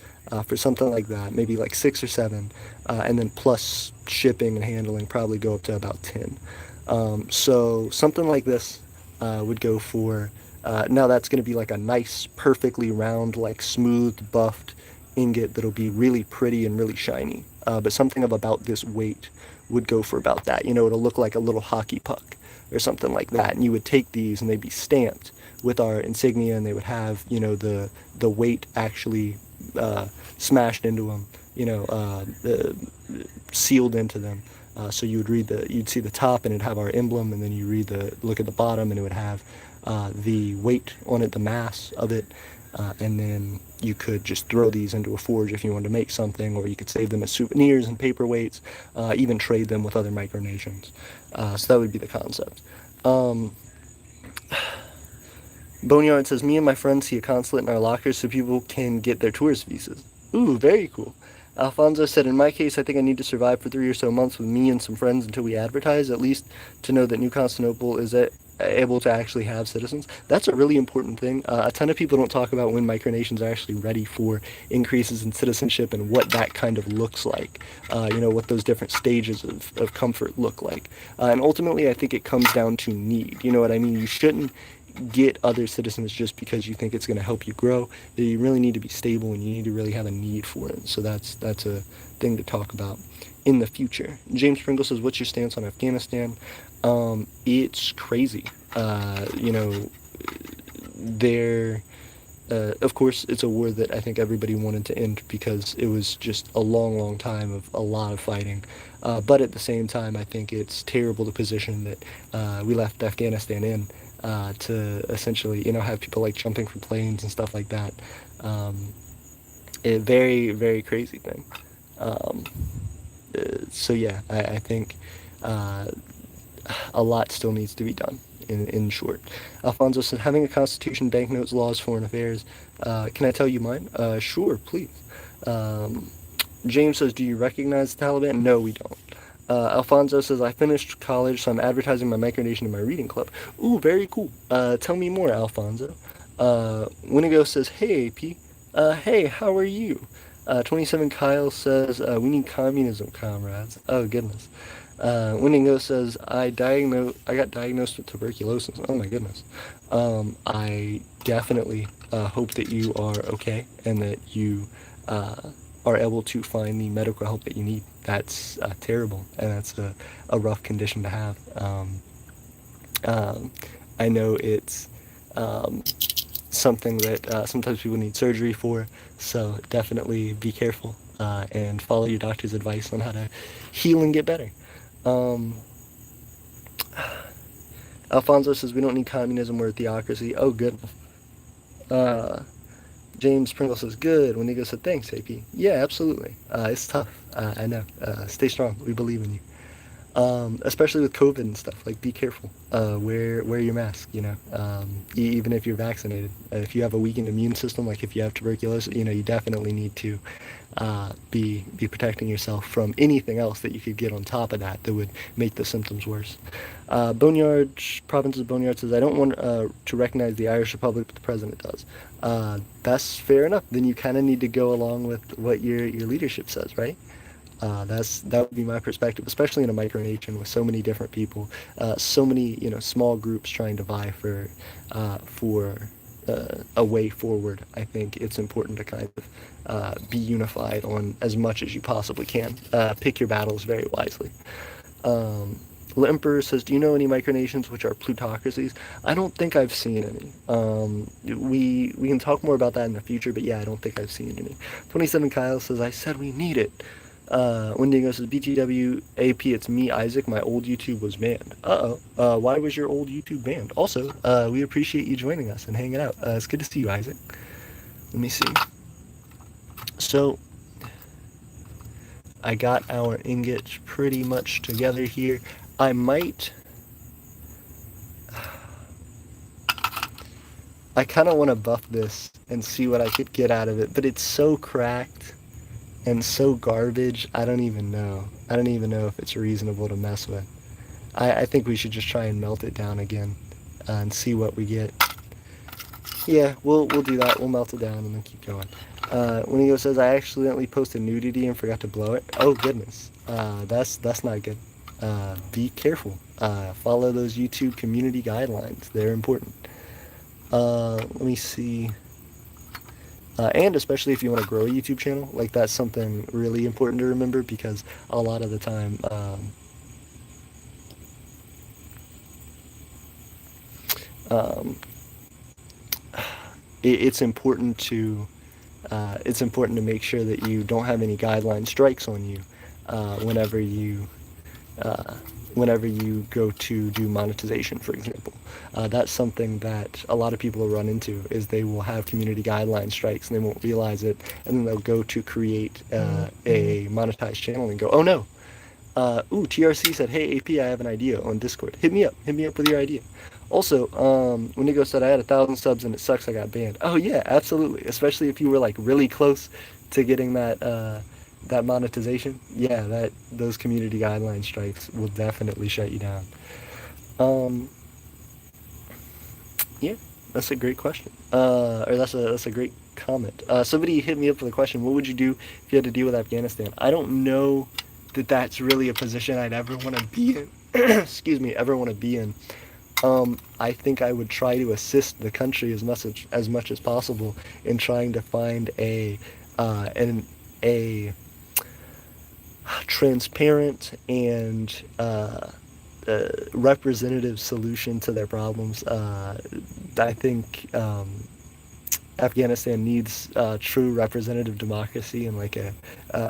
for something like that, maybe like 6 or 7, and then plus shipping and handling probably go up to about 10. So something like this would go for, now that's going to be like a nice, perfectly round, like smooth, buffed ingot that'll be really pretty and really shiny. But something of about this weight would go for about that. You know, it'll look like a little hockey puck or something like that. And you would take these and they'd be stamped with our insignia, and they would have, you know, the weight actually smashed into them, you know, sealed into them. So you would you'd see the top and it'd have our emblem, and then you look at the bottom and it would have the weight on it, the mass of it, and then you could just throw these into a forge if you wanted to make something, or you could save them as souvenirs and paperweights, even trade them with other micronations. So that would be the concept. Boneyard says, me and my friends see a consulate in our lockers so people can get their tourist visas. Ooh, very cool. Alfonso said, in my case, I think I need to survive for 3 or so months with me and some friends until we advertise, at least to know that New Constantinople is able to actually have citizens. That's a really important thing. A ton of people don't talk about when micronations are actually ready for increases in citizenship and what that kind of looks like, you know, what those different stages of comfort look like. And ultimately, I think it comes down to need. You know what I mean? get other citizens just because you think it's going to help you grow. You really need to be stable, and you need to really have a need for it. So that's a thing to talk about in the future. James Pringle says, "What's your stance on Afghanistan?" It's crazy. You know, there. Of course, it's a war that I think everybody wanted to end because it was just a long, long time of a lot of fighting. But at the same time, I think it's terrible the position that we left Afghanistan in to essentially, you know, have people like jumping from planes and stuff like that. A very, very crazy thing. Um, so yeah, I think uh, a lot still needs to be done. In short, Alfonso said, having a constitution, banknotes, laws, foreign affairs. Can I tell you mine? Sure, please. Um, James says, do you recognize the Taliban? No, we don't. Alfonso says, I finished college, so I'm advertising my micronation in my reading club. Ooh, very cool. Tell me more, Alfonso. Winigo says, hey, AP. Hey, how are you? 27 Kyle says, we need communism, comrades. Oh, goodness. Winigo says, I got diagnosed with tuberculosis. Oh, my goodness. I definitely hope that you are okay and that you are able to find the medical help that you need. That's terrible, and that's a rough condition to have. I know it's something that sometimes people need surgery for, so definitely be careful and follow your doctor's advice on how to heal and get better. Um, Alfonso says we don't need communism or theocracy. Oh, goodness. Uh, James Pringle says, good. Winigo said, thanks, AP. Yeah, absolutely. It's tough. I know. Stay strong. We believe in you. Especially with COVID and stuff. Like, be careful. Wear your mask. You know, even if you're vaccinated. If you have a weakened immune system, like if you have tuberculosis, you know, you definitely need to be protecting yourself from anything else that you could get on top of that would make the symptoms worse. Boneyard, Province of Boneyard says, I don't want to recognize the Irish Republic, but the president does. That's fair enough. Then you kind of need to go along with what your leadership says, right? That would be my perspective, especially in a micronation with so many different people, so many small groups trying to vie for a way forward. I think it's important to kind of be unified on as much as you possibly can. Pick your battles very wisely. Emperor says, do you know any micronations which are plutocracies? I don't think I've seen any. We can talk more about that in the future, but yeah, I don't think I've seen any. 27 Kyle says, I said we need it. Wendigo says, BTW AP, it's me, Isaac. My old YouTube was banned. Why was your old YouTube banned? Also, we appreciate you joining us and hanging out. It's good to see you, Isaac. Let me see. So, I got our ingots pretty much together here. I kind of want to buff this and see what I could get out of it, but it's so cracked and so garbage, I don't even know. I don't even know if it's reasonable to mess with. I think we should just try and melt it down again and see what we get. Yeah, we'll do that. We'll melt it down and then keep going. Winigo says, I accidentally posted nudity and forgot to blow it. Oh, goodness. That's not good. Be careful. Follow those YouTube community guidelines. They're important. Let me see. And especially if you want to grow a YouTube channel, like that's something really important to remember, because a lot of the time, it's important to make sure that you don't have any guideline strikes on you whenever you go to do monetization, for example. That's something that a lot of people will run into, is they will have community guideline strikes and they won't realize it, and then they'll go to create a monetized channel and go, oh no. TRC said, hey AP, I have an idea on Discord. Hit me up with your idea. Also, Winigo said, I had 1,000 subs and it sucks I got banned. Oh yeah, absolutely. Especially if you were like really close to getting that monetization. Yeah, those community guideline strikes will definitely shut you down. Yeah, that's a great question. Or that's a great comment. Somebody hit me up with a question. What would you do if you had to deal with Afghanistan? I don't know that that's really a position I'd ever want to be in. Excuse me, ever want to be in. I think I would try to assist the country as much as possible in trying to find a transparent and representative solution to their problems. I think Afghanistan needs true representative democracy in like a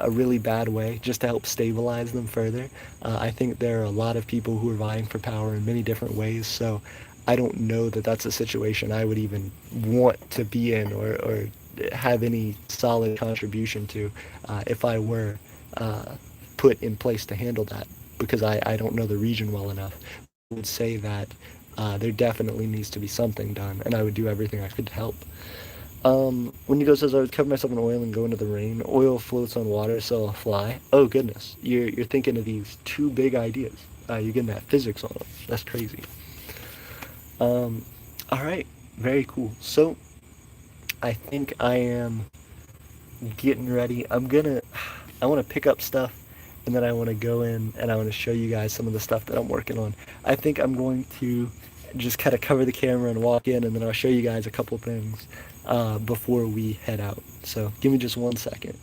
really bad way, just to help stabilize them further. I think there are a lot of people who are vying for power in many different ways, so I don't know that that's a situation I would even want to be in or have any solid contribution to if I were uh, put in place to handle that, because I don't know the region well enough. I would say that there definitely needs to be something done, and I would do everything I could to help. When Nico says I would cover myself in oil and go into the rain, oil floats on water, so I'll fly. Oh goodness, you're thinking of these two big ideas. You're getting that physics on them. That's crazy. Um, all right, very cool. So I think I am getting ready. I want to pick up stuff, and then I want to go in and I want to show you guys some of the stuff that I'm working on. I think I'm going to just kind of cover the camera and walk in, and then I'll show you guys a couple things before we head out. So give me just 1 second.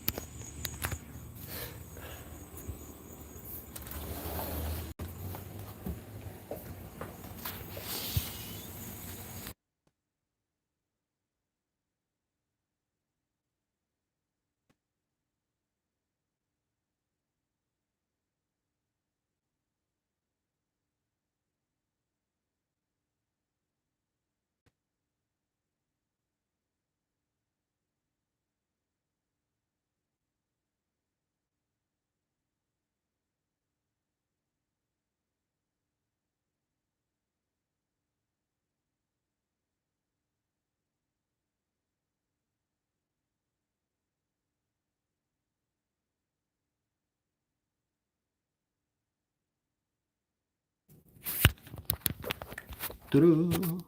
Doo-doo.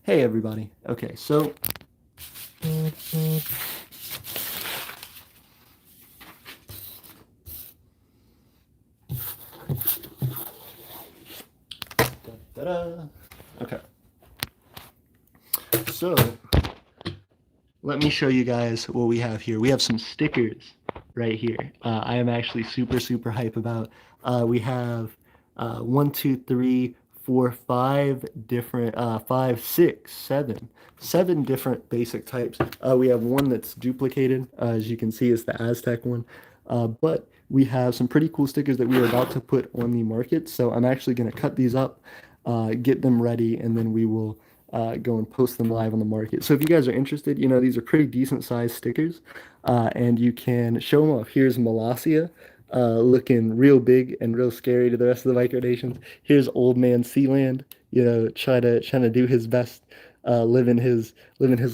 Hey everybody. Okay, so da-da. Okay, so let me show you guys what we have here. We have some stickers right here. I am actually super hype about. We have one, two, three, four, five different, five, six, seven different basic types. We have one that's duplicated, as you can see, is the Aztec one. But we have some pretty cool stickers that we are about to put on the market. So I'm actually going to cut these up, get them ready, and then we will go and post them live on the market. So if you guys are interested, these are pretty decent sized stickers, and you can show them off. Here's Molossia, looking real big and real scary to the rest of the micronations. Here's Old Man Sealand, trying to do his best, living his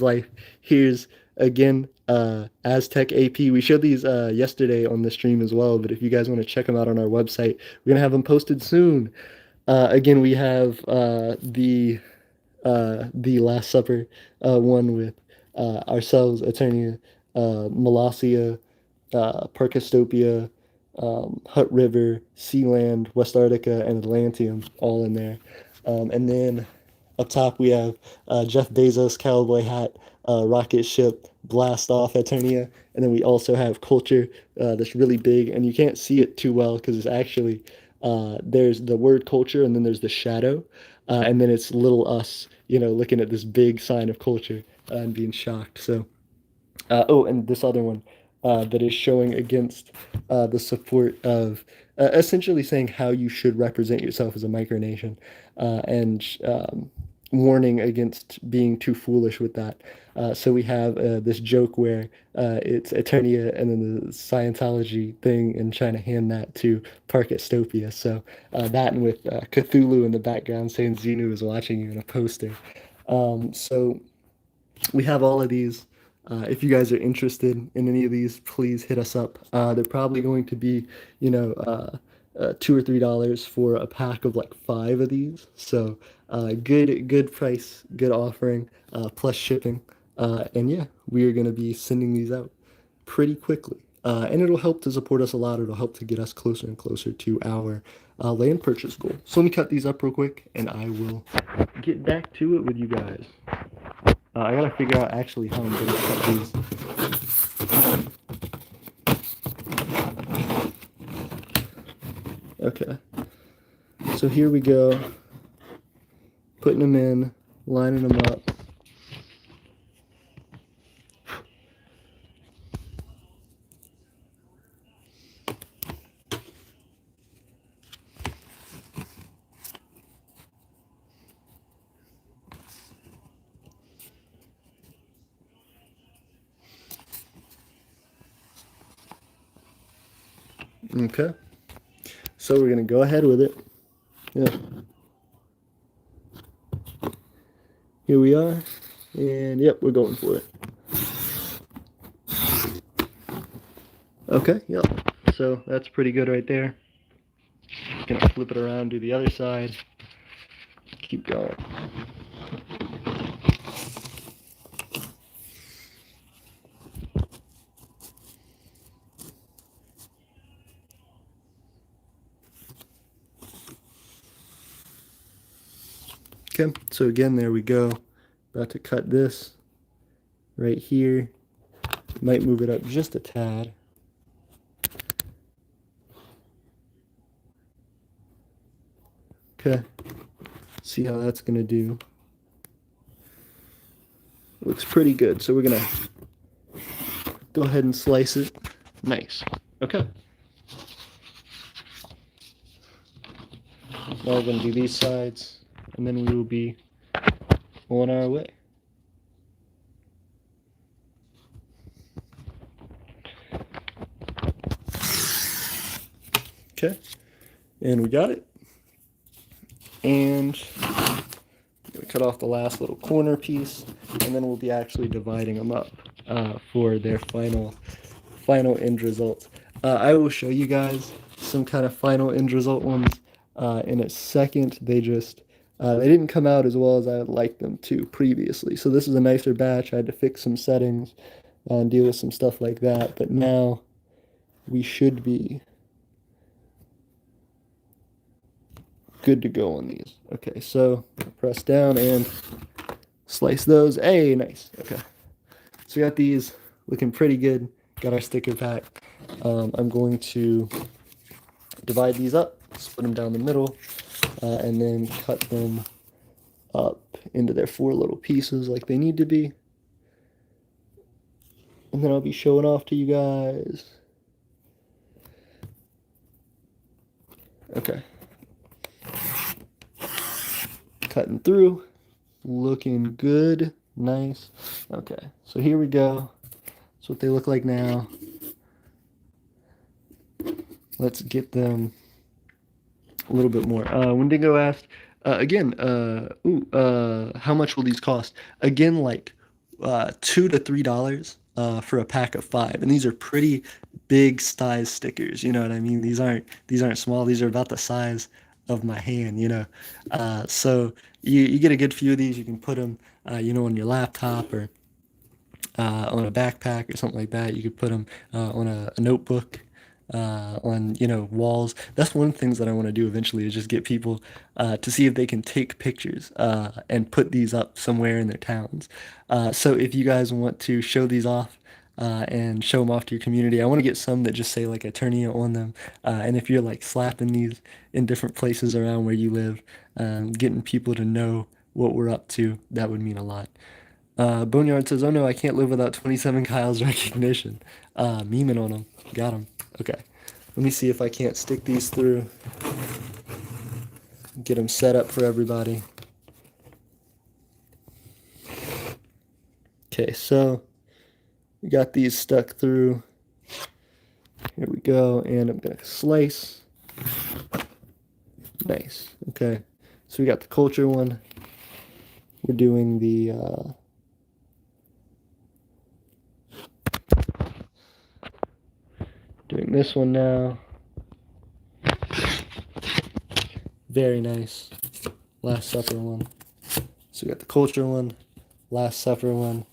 life. Here's again Aztec AP. We showed these yesterday on the stream as well, but if you guys want to check them out on our website, we're gonna have them posted soon. Again, we have the Last Supper one with ourselves, Aeternia, Molossia, Parkastopia, Hut River, Sealand, West Arctica, and Atlanteum all in there. And then up top we have Jeff Bezos cowboy hat, rocket ship, blast off Aeternia, and then we also have culture that's really big, and you can't see it too well because it's actually there's the word culture, and then there's the shadow, and then it's little us, looking at this big sign of culture and being shocked. So oh, and this other one that is showing against the support of essentially saying how you should represent yourself as a micronation, and warning against being too foolish with that. So we have this joke where it's Eternia and then the Scientology thing and trying to hand that to Parkastopia. So that, and with Cthulhu in the background saying Xenu is watching you in a poster. So we have all of these. If you guys are interested in any of these, please hit us up. They're probably going to be, $2 or $3 for a pack of like five of these. So good price, good offering, plus shipping. And yeah, we are going to be sending these out pretty quickly. And it'll help to support us a lot. It'll help to get us closer and closer to our land purchase goal. So let me cut these up real quick, and I will get back to it with you guys. I gotta figure out actually how I'm gonna cut these. Okay, so here we go. Putting them in, lining them up. Okay, so we're gonna go ahead with it. Yeah. Here we are, and yep, we're going for it. Okay, yep. So that's pretty good right there. Gonna flip it around, do the other side. Keep going. Okay, so again, there we go. About to cut this right here. Might move it up just a tad. Okay, see how that's gonna do. Looks pretty good, so we're gonna go ahead and slice it. Nice. Okay. Now we're gonna do these sides, and then we will be on our way. Okay, and we got it. And I'm gonna cut off the last little corner piece, and then we'll be actually dividing them up for their final end result. I will show you guys some kind of final end result ones in a second. They didn't come out as well as I would like them to previously. So this is a nicer batch. I had to fix some settings and deal with some stuff like that. But now we should be good to go on these. Okay, so press down and slice those. Hey, nice. Okay, so we got these looking pretty good. Got our sticker pack. I'm going to divide these up, split them down the middle, and then cut them up into their 4 little pieces like they need to be. And then I'll be showing off to you guys. Okay. Cutting through, looking good, nice. Okay, so here we go. That's what they look like now. Let's get them a little bit more. Wendigo asked, again, how much will these cost? Again, like $2 to $3 for a pack of 5, and these are pretty big size stickers. You know what I mean? These aren't small. These are about the size of my hand. You know, so you get a good few of these. You can put them, on your laptop or on a backpack or something like that. You could put them on a notebook, on walls. That's one of the things that I want to do eventually is just get people to see if they can take pictures and put these up somewhere in their towns. So if you guys want to show these off and show them off to your community, I want to get some that just say like Aeternia on them. And if you're like slapping these in different places around where you live, getting people to know what we're up to, that would mean a lot. Boneyard says, "Oh no, I can't live without 27 Kyle's recognition." Memeing on him. Got him. Okay. Let me see if I can't stick these through. Get them set up for everybody. Okay, so we got these stuck through. Here we go, and I'm gonna slice. Nice. Okay, so we got the culture one. We're doing the doing this one now. Very nice. Last Supper one. So we got the culture one, Last Supper one.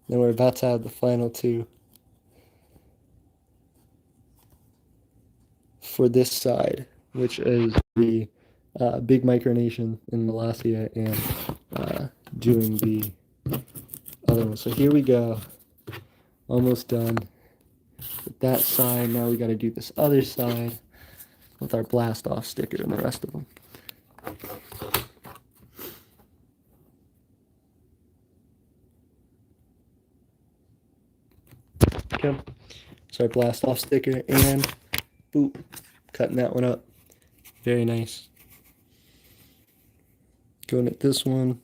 Then we're about to have the final 2 for this side. which is the big micronation in Molossia, and doing the other one. So here we go. Almost done with that side. Now we got to do this other side with our blast off sticker and the rest of them. Okay. So our blast off sticker, and boop, cutting that one up. Very nice. Going at this one.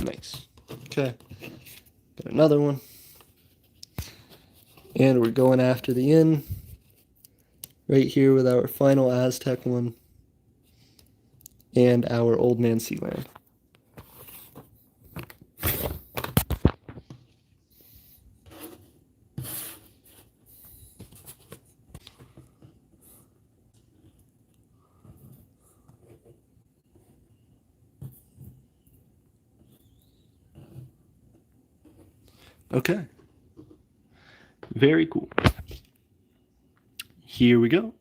Nice. Okay. Got another one. And we're going after the inn. Right here with our final Aztec one. And our Old Man Sealand. Okay. Very cool. Here we go.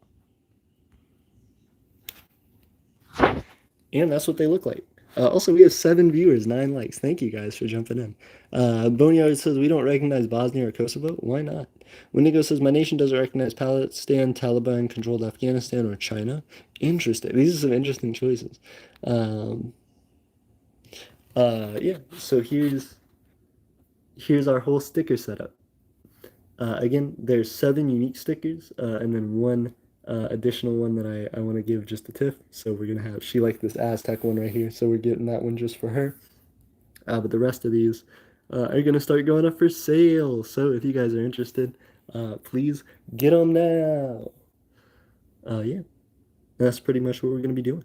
And that's what they look like. Also, we have 7 viewers, 9 likes. Thank you guys for jumping in. Boneyard says, we don't recognize Bosnia or Kosovo. Why not? Wendigo says, my nation doesn't recognize Palestine, Taliban controlled Afghanistan, or China. Interesting. These are some interesting choices. Um, yeah, so here's our whole sticker setup. Again, there's 7 unique stickers, and then one additional one that I want to give just to Tiff. So we're gonna have, she liked this Aztec one right here, so we're getting that one just for her. But the rest of these are gonna start going up for sale. So if you guys are interested, please get them now. Yeah, that's pretty much what we're gonna be doing.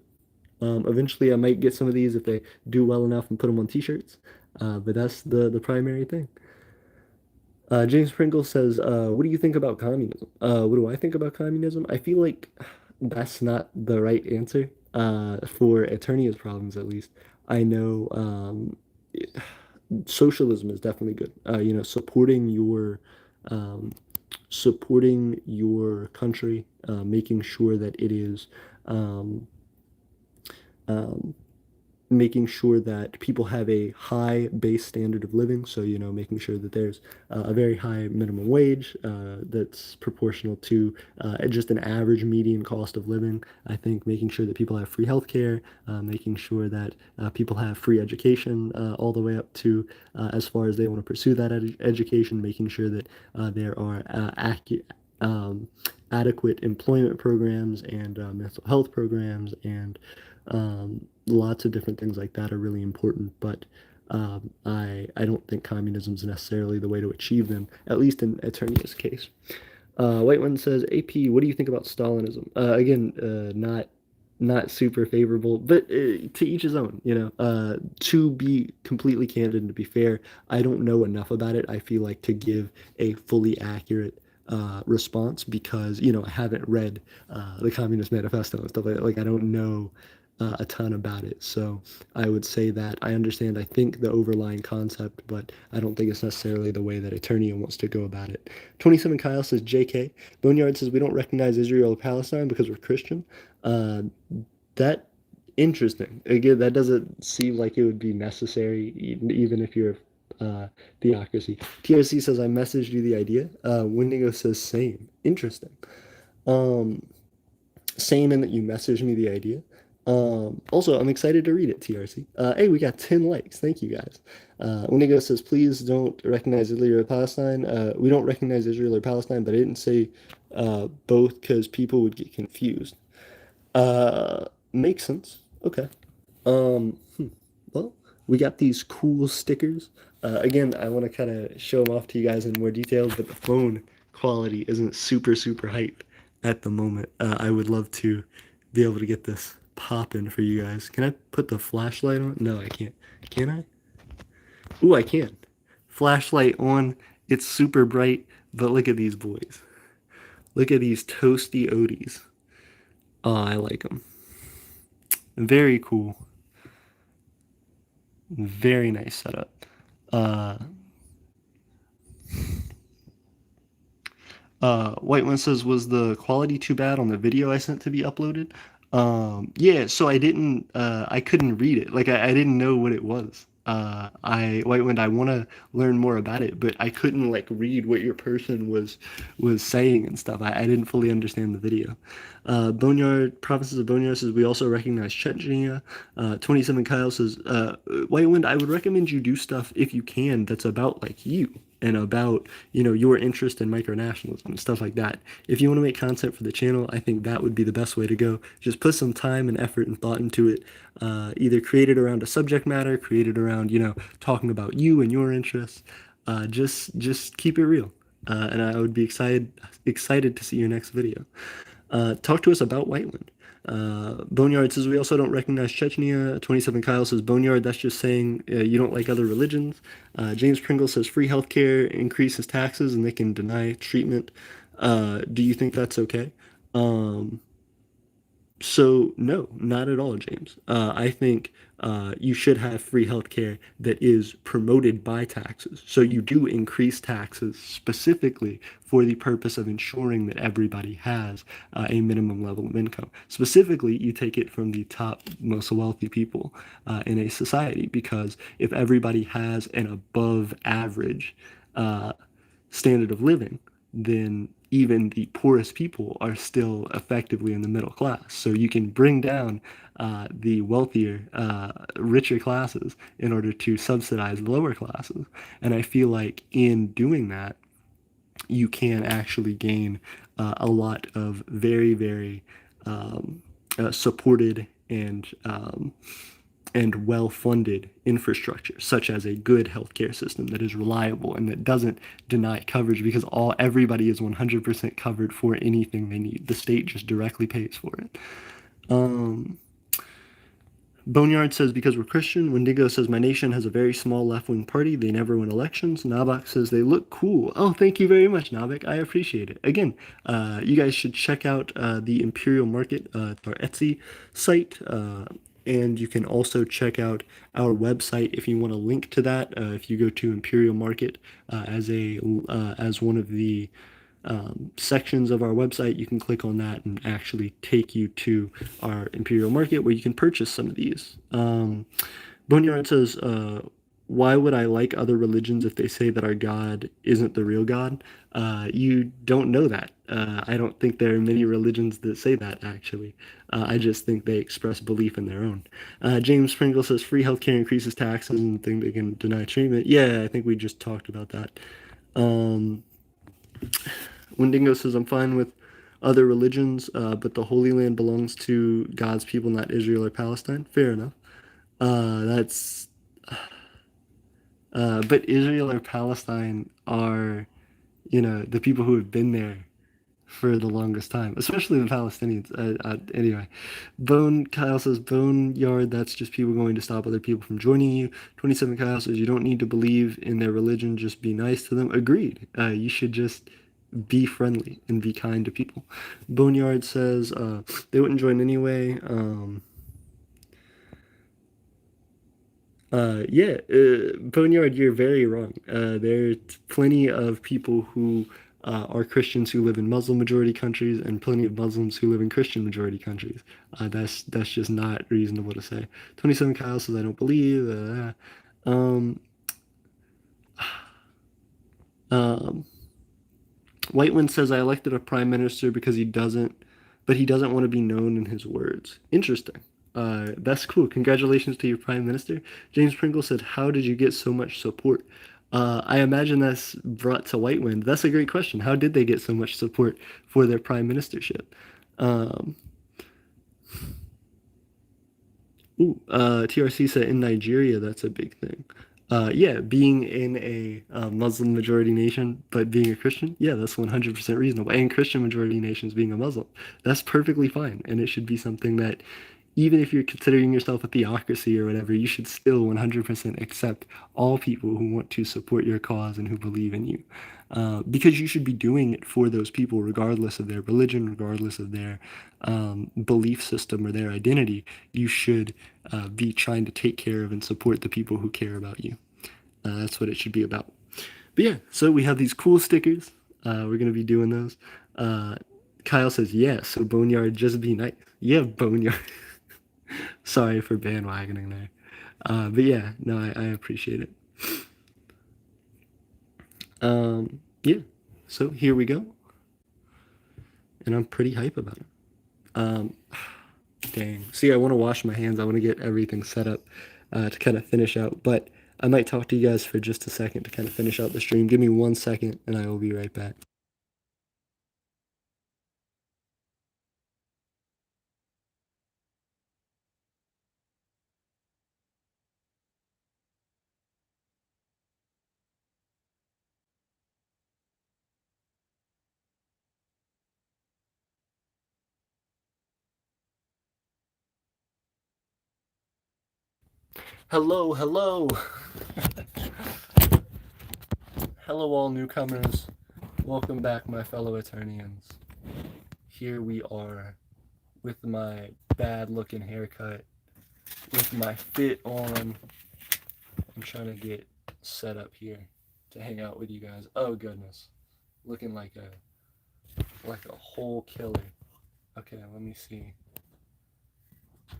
Eventually, I might get some of these if they do well enough and put them on T-shirts. But that's the primary thing. James Pringle says, what do you think about communism? What do I think about communism? I feel like that's not the right answer for Eternia's problems, at least. I know socialism is definitely good. Um, supporting your country, making sure that it is um, um, making sure that people have a high base standard of living. So, making sure that there's a very high minimum wage that's proportional to just an average median cost of living. I think making sure that people have free healthcare, making sure that people have free education all the way up to as far as they want to pursue that education, making sure that there are um, adequate employment programs and mental health programs and lots of different things like that are really important, but I don't think communism is necessarily the way to achieve them, at least in Eternia's case. White One says, AP, what do you think about Stalinism? Again, not super favorable, but to each his own, to be completely candid and to be fair, I don't know enough about it, I feel like, to give a fully accurate response because, I haven't read the Communist Manifesto and stuff like that. Like, I don't know a ton about it. So I would say that I understand, I think, the overlying concept, but I don't think it's necessarily the way that Eternia wants to go about it. 27 Kyle says, JK. Boneyard says, we don't recognize Israel or Palestine because we're Christian. Uh, that interesting. Again, that doesn't seem like it would be necessary, even if you're theocracy. TRC says, I messaged you the idea. Wendigo says, same. Interesting. Um, Same in that you messaged me the idea. Also, I'm excited to read it, TRC. Hey, we got 10 likes. Thank you, guys. Wendigo says, please don't recognize Israel or Palestine. We don't recognize Israel or Palestine, but I didn't say both because people would get confused. Makes sense. Okay. Well, we got these cool stickers. Again, I want to kind of show them off to you guys in more detail, but the phone quality isn't super, super hype at the moment. I would love to be able to get this popping for you guys. Can I put the flashlight on? No, I can't. Can I? Ooh, I can. Flashlight on. It's super bright, but look at these boys. Look at these toasty Odies. Oh, I like them. Very cool. Very nice setup. Uh, White One says, was the quality too bad on the video I sent to be uploaded? Yeah, so I couldn't read it. Like I didn't know what it was. White Wind, I want to learn more about it, but I couldn't like read what your person was saying and stuff. I didn't fully understand the video. Boneyard, Provinces of Boneyard says, we also recognize Chechnya. 27 Kyle says, White Wind, I would recommend you do stuff if you can that's about like you and about, your interest in micronationalism and stuff like that. If you want to make content for the channel, I think that would be the best way to go. Just put some time and effort and thought into it. Either create it around a subject matter, create it around, talking about you and your interests. Just keep it real. And I would be excited to see your next video. Talk to us about Whiteland. Boneyard says we also don't recognize Chechnya. 27 Kyle says Boneyard, that's just saying you don't like other religions. James Pringle says free healthcare increases taxes and they can deny treatment. Do you think that's okay? Um, so no, not at all, James. I think you should have free healthcare that is promoted by taxes. So you do increase taxes specifically for the purpose of ensuring that everybody has a minimum level of income. Specifically, you take it from the top most wealthy people in a society because if everybody has an above average uh, standard of living, then even the poorest people are still effectively in the middle class. So you can bring down the wealthier, richer classes in order to subsidize the lower classes. And I feel like in doing that, you can actually gain a lot of very, very supported and well-funded infrastructure, such as a good healthcare system that is reliable and that doesn't deny coverage because everybody is 100% covered for anything they need. The state just directly pays for it. Um, Boneyard says, because we're Christian. Wendigo says, my nation has a very small left-wing party. They never win elections. Nabok says, they look cool. Oh, thank you very much, Nabok. I appreciate it. Again, you guys should check out the Imperial Market, our Etsy site. And you can also check out our website if you want to link to that. If you go to Imperial Market as one of the sections of our website, you can click on that and actually take you to our Imperial Market where you can purchase some of these. Boneyard says, why would I like other religions if they say that our God isn't the real God? You don't know that. I don't think there are many religions that say that, actually. I just think they express belief in their own. James Pringle says free healthcare increases taxes and think they can deny treatment. Yeah, I think we just talked about that. Um, Wendigo says, I'm fine with other religions, but the Holy Land belongs to God's people, not Israel or Palestine. Fair enough. That's but Israel or Palestine are, the people who have been there for the longest time, especially the Palestinians. Anyway, Kyle says, Boneyard, that's just people going to stop other people from joining you. 27 Kyle says, you don't need to believe in their religion, just be nice to them. Agreed. You should just be friendly and be kind to people. Boneyard says, they wouldn't join anyway. Yeah, Boneyard, you're very wrong. There's plenty of people who are Christians who live in Muslim majority countries, and plenty of Muslims who live in Christian majority countries. That's just not reasonable to say. 27 Kyle says, I don't believe. Um, um, Whiteland says, I elected a prime minister because he doesn't want to be known in his words. Interesting. That's cool. Congratulations to your prime minister. James Pringle said, how did you get so much support? I imagine that's brought to Whitewind. That's a great question. How did they get so much support for their prime ministership? Um, TRC said in Nigeria, that's a big thing. Yeah, being in a Muslim majority nation, but being a Christian, yeah, that's 100% reasonable. And Christian majority nations being a Muslim, that's perfectly fine. And it should be something that even if you're considering yourself a theocracy or whatever, you should still 100% accept all people who want to support your cause and who believe in you. Because you should be doing it for those people, regardless of their religion, regardless of their belief system or their identity. You should be trying to take care of and support the people who care about you. That's what it should be about. But yeah, so we have these cool stickers. We're going to be doing those. Uh, Kyle says, yeah, so Boneyard, just be nice. Yeah, Boneyard. Sorry for bandwagoning there. But yeah, no, I appreciate it. Yeah, so here we go. And I'm pretty hype about it. Um, Dang. See, I want to wash my hands. I want to get everything set up to kind of finish out. But I might talk to you guys for just a second to kind of finish out the stream. Give me 1 second and I will be right back. Hello, hello. Hello, all newcomers. Welcome back, my fellow Aeternians. Here we are with my bad looking haircut, with my fit on. I'm trying to get set up here to hang out with you guys. Oh goodness. Looking like a whole killer. Okay, let me see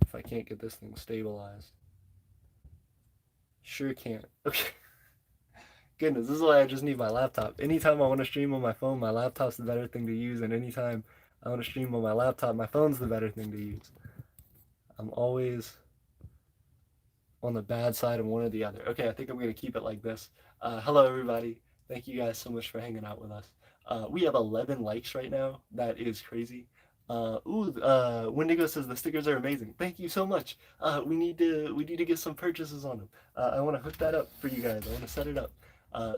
if I can't get this thing stabilized. Sure can't. Okay. Goodness, this is why I just need my laptop. Anytime I want to stream on my phone, my laptop's the better thing to use, and anytime I want to stream on my laptop, my phone's the better thing to use. I'm always on the bad side of one or the other. Okay, I think I'm going to keep it like this. Hello, everybody. Thank you guys so much for hanging out with us. We have 11 likes right now. That is crazy. Wendigo says the stickers are amazing. Thank you so much. We need to get some purchases on them. I want to hook that up for you guys. I want to set it up.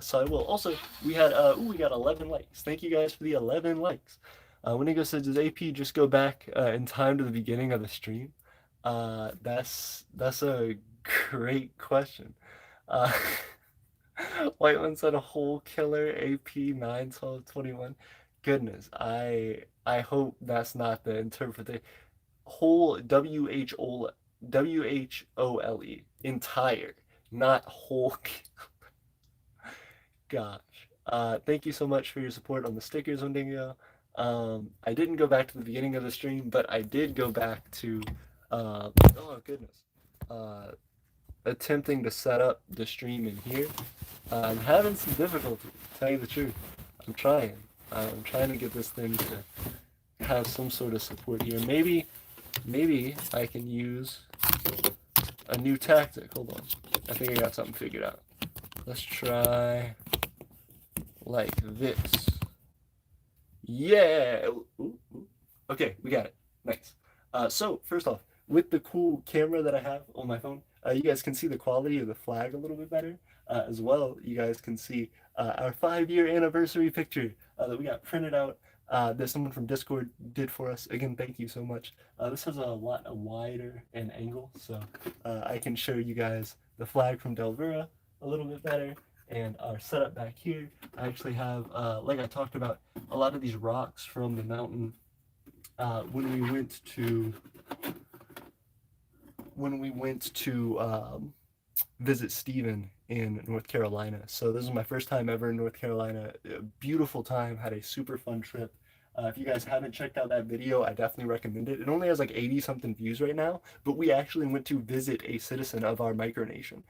So I will. Also, we got 11 likes. Thank you guys for the 11 likes. Wendigo says, does AP just go back in time to the beginning of the stream? That's a great question. Uh, Whiteman said a whole killer AP 9, 12, 21. Goodness, I hope that's not the interpretation. Whole WHOLE, entire, not whole. Gosh. Thank you so much for your support on the stickers, Ondingo. I didn't go back to the beginning of the stream, but I did go back to, oh goodness, attempting to set up the stream in here. I'm having some difficulty, to tell you the truth. I'm trying. I'm trying to get this thing to have some sort of support here. Maybe I can use a new tactic. Hold on. I think I got something figured out. Let's try like this. Yeah. Ooh. Okay, we got it. Nice. So first off, with the cool camera that I have on my phone, you guys can see the quality of the flag a little bit better. As well, you guys can see our 5-year anniversary picture that we got printed out that someone from Discord did for us. Again, thank you so much. This has a lot wider an angle, so I can show you guys the flag from Delvera a little bit better. And our setup back here, I actually have, like I talked about, a lot of these rocks from the mountain when we went to visit Steven in North Carolina. So this is my first time ever in North Carolina. A beautiful time. Had a super fun trip. If you guys haven't checked out that video, I definitely recommend it. It only has like 80 something views right now, but we actually went to visit a citizen of our micronation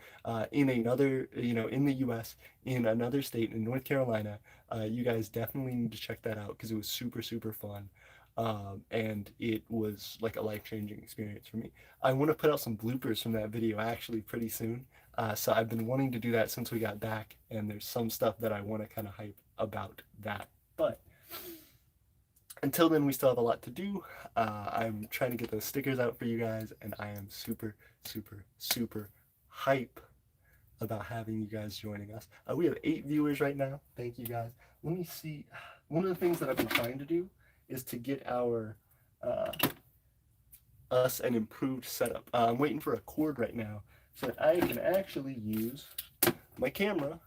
in another, in the US, in another state in North Carolina. You guys definitely need to check that out because it was super, super fun. And it was like a life-changing experience for me. I want to put out some bloopers from that video actually pretty soon. So I've been wanting to do that since we got back, and there's some stuff that I want to kind of hype about that. But until then, we still have a lot to do. I'm trying to get those stickers out for you guys, and I am super, super, super hype about having you guys joining us. We have 8 viewers right now. Thank you guys. Let me see. One of the things that I've been trying to do is to get our us an improved setup. I'm waiting for a cord right now so that I can actually use my camera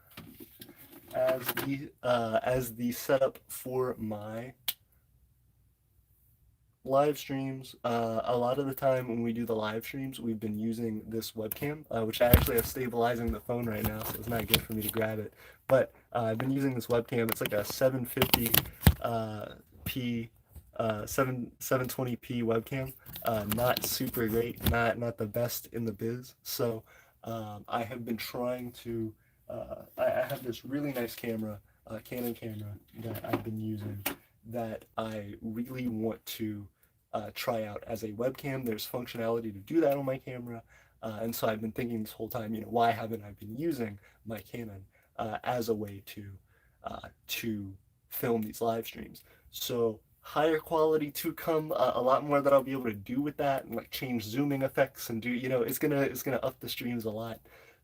as the setup for my live streams. A lot of the time when we do the live streams, we've been using this webcam, which I actually have stabilizing the phone right now, so it's not good for me to grab it. But I've been using this webcam. It's like a 750 p 720p webcam. Not super great, not the best in the biz. So I have been trying to. I have this really nice camera, Canon camera that I've been using that I really want to try out as a webcam. There's functionality to do that on my camera. And so I've been thinking this whole time, why haven't I been using my Canon as a way to film these live streams? So higher quality to come, a lot more that I'll be able to do with that, and like change zooming effects and do, it's gonna up the streams a lot.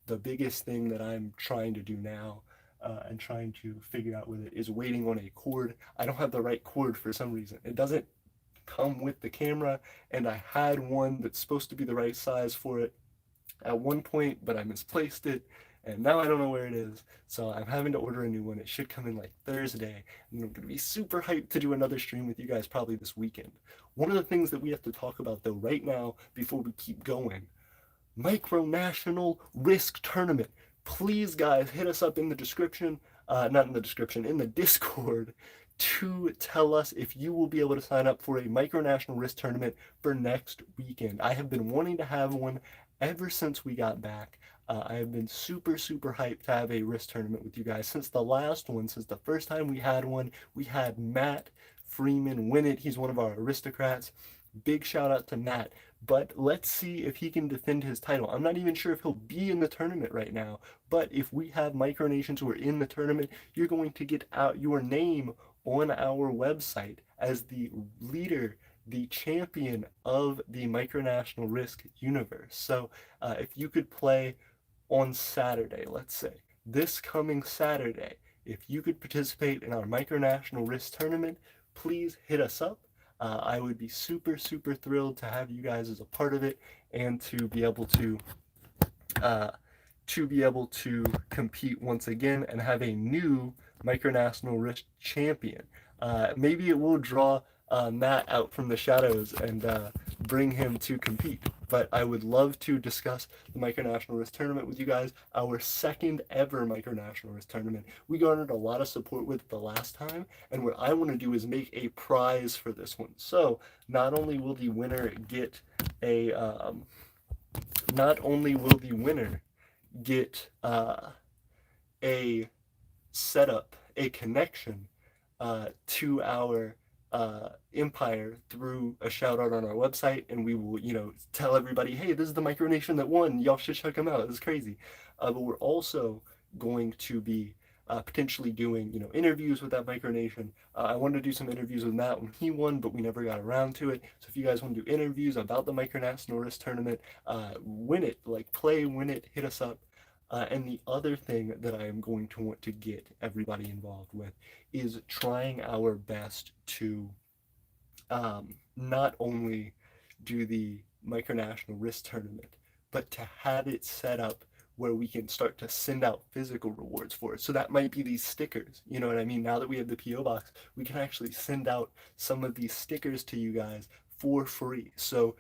The biggest thing that I'm trying to do now and trying to figure out with it is waiting on a cord. I don't have the right cord for some reason. It doesn't come with the camera, and I had one that's supposed to be the right size for it at one point, but I misplaced it, and now I don't know where it is. So I'm having to order a new one. It should come in like Thursday, and I'm going to be super hyped to do another stream with you guys probably this weekend. One of the things that we have to talk about though right now before we keep going, micronational risk tournament. Please, guys, hit us up in the description, not in the description, in the Discord to tell us if you will be able to sign up for a micronational risk tournament for next weekend. I have been wanting to have one ever since we got back. I have been super, super hyped to have a risk tournament with you guys since the last one, since the first time we had one. We had Matt Freeman win it. He's one of our aristocrats. Big shout out to Matt. But let's see if he can defend his title. I'm not even sure if he'll be in the tournament right now. But if we have micronations who are in the tournament, you're going to get out your name on our website as the leader, the champion of the micronational risk universe. So if you could play on Saturday, let's say, this coming Saturday, if you could participate in our micronational risk tournament, please hit us up. I would be super, super thrilled to have you guys as a part of it and uh, to be able to compete once again and have a new micronational risk champion. Maybe it will draw Matt out from the shadows and bring him to compete. But I would love to discuss the micronational risk tournament with you guys. Our second ever micronational risk tournament. We garnered a lot of support with it the last time, and what I want to do is make a prize for this one. So not only will the winner get a not only will the winner get a setup, a connection to our empire through a shout out on our website, and we will, tell everybody, hey, this is the micronation that won. Y'all should check them out. This is crazy. But we're also going to be potentially doing, interviews with that micronation. I wanted to do some interviews with Matt when he won, but we never got around to it. So if you guys want to do interviews about the micronational risk tournament, win it, like play, win it, hit us up. And the other thing that I am going to want to get everybody involved with is trying our best to not only do the micronational risk tournament, but to have it set up where we can start to send out physical rewards for it. So that might be these stickers. You know what I mean? Now that we have the PO box, we can actually send out some of these stickers to you guys for free. So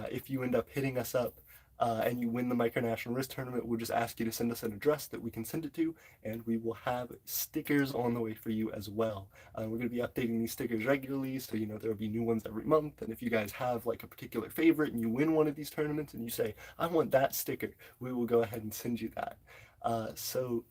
if you end up hitting us up and you win the micronational risk tournament, we'll just ask you to send us an address that we can send it to, and we will have stickers on the way for you as well. We're going to be updating these stickers regularly, so there will be new ones every month. And if you guys have like a particular favorite and you win one of these tournaments and you say, I want that sticker, we will go ahead and send you that. So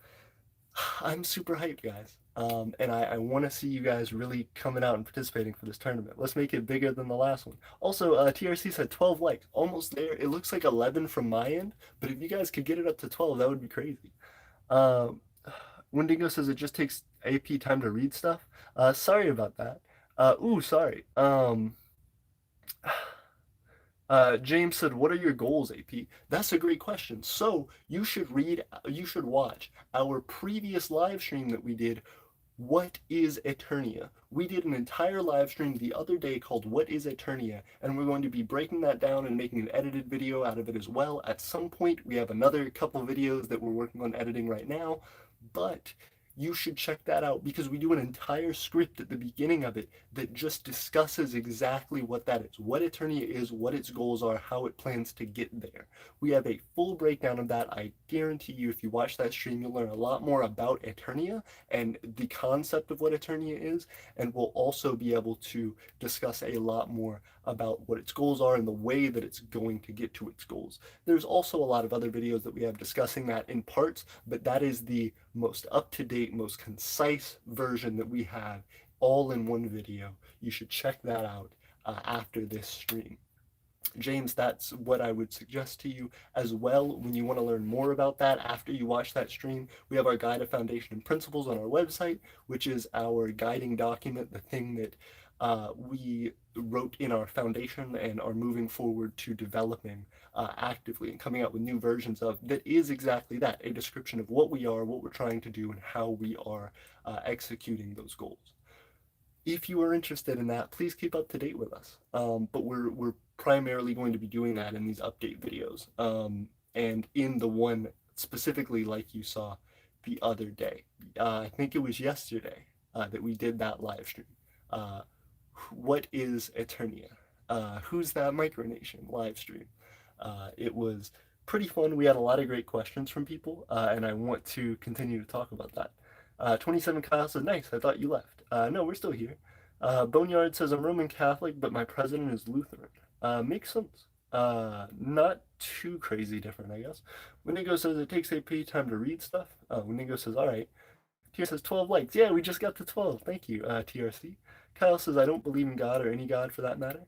I'm super hyped, guys. And I want to see you guys really coming out and participating for this tournament. Let's make it bigger than the last one. Also, TRC said 12 likes. Almost there. It looks like 11 from my end, but if you guys could get it up to 12, that would be crazy. Um, Wendigo says it just takes AP time to read stuff. Sorry about that. Sorry. James said, "What are your goals, AP?" That's a great question. So you should watch our previous live stream that we did What is Aeternia? We did an entire live stream the other day called What is Aeternia, and we're going to be breaking that down and making an edited video out of it as well. At some point, we have another couple videos that we're working on editing right now, but you should check that out because we do an entire script at the beginning of it that just discusses exactly what that is, what Aeternia is, what its goals are, how it plans to get there. We have a full breakdown of that. I guarantee you, if you watch that stream, you'll learn a lot more about Aeternia and the concept of what Aeternia is, and we'll also be able to discuss a lot more about what its goals are and the way that it's going to get to its goals. There's also a lot of other videos that we have discussing that in parts, but that is the most up-to-date, most concise version that we have all in one video. You should check that out after this stream. James, that's what I would suggest to you as well. When you want to learn more about that after you watch that stream, we have our Guide of Foundation and Principles on our website, which is our guiding document, the thing that we wrote in our foundation and are moving forward to developing actively and coming out with new versions of, that is exactly that, a description of what we are, what we're trying to do, and how we are executing those goals. If you are interested in that, please keep up to date with us. But we're primarily going to be doing that in these update videos, and in the one specifically like you saw the other day. I think it was yesterday that we did that live stream. Uh, what is Aeternia? Who's that micronation live stream? It was pretty fun. We had a lot of great questions from people, and I want to continue to talk about that. 27 Kyle says, nice, I thought you left. No, we're still here. Boneyard says, I'm Roman Catholic, but my president is Lutheran. Makes sense. Not too crazy different, I guess. Wendigo says, it takes AP time to read stuff. Wendigo says, all right. TR says, 12 likes. Yeah, we just got to 12. Thank you, TRC. Kyle says, I don't believe in God or any God for that matter.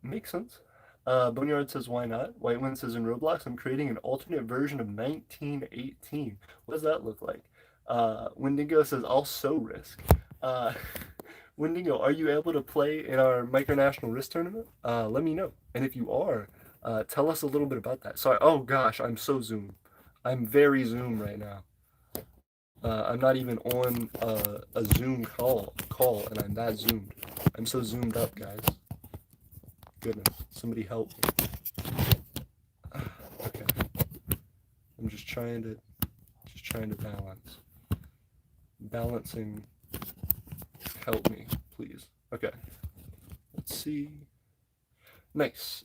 Makes sense. Boneyard says, why not? Whitewind says, in Roblox, I'm creating an alternate version of 1918. What does that look like? Wendigo says, I'll so risk. Uh, Wendigo, are you able to play in our Micronational Risk Tournament? Let me know. And if you are, tell us a little bit about that. Sorry, oh gosh, I'm so Zoom. I'm very Zoom right now. I'm not even on a Zoom call, and I'm that zoomed. I'm so zoomed up, guys. Goodness, somebody help me. Okay, I'm just trying to balance. Balancing. Help me, please. Okay, let's see. Nice.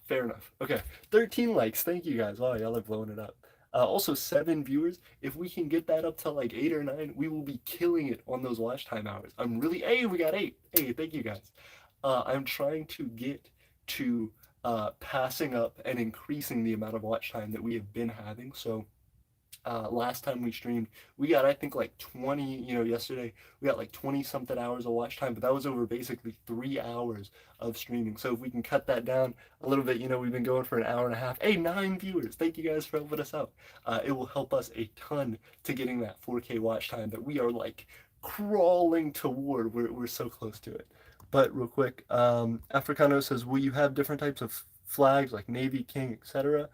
Fair enough. Okay, 13 likes. Thank you guys. Wow, y'all are blowing it up. Also, 7 viewers. If we can get that up to like 8 or 9, we will be killing it on those watch time hours. I'm really. Hey, we got 8. Hey, thank you guys. I'm trying to get to passing up and increasing the amount of watch time that we have been having. So last time we streamed, we got, I think, like 20, yesterday, we got like 20 something hours of watch time, but that was over basically 3 hours of streaming. So if we can cut that down a little bit, we've been going for an hour and a half. Hey, 9 viewers. Thank you guys for helping us out. It will help us a ton to getting that 4K watch time that we are like crawling toward. We're so close to it. But real quick, Africano says, will you have different types of flags like Navy, King, etc.?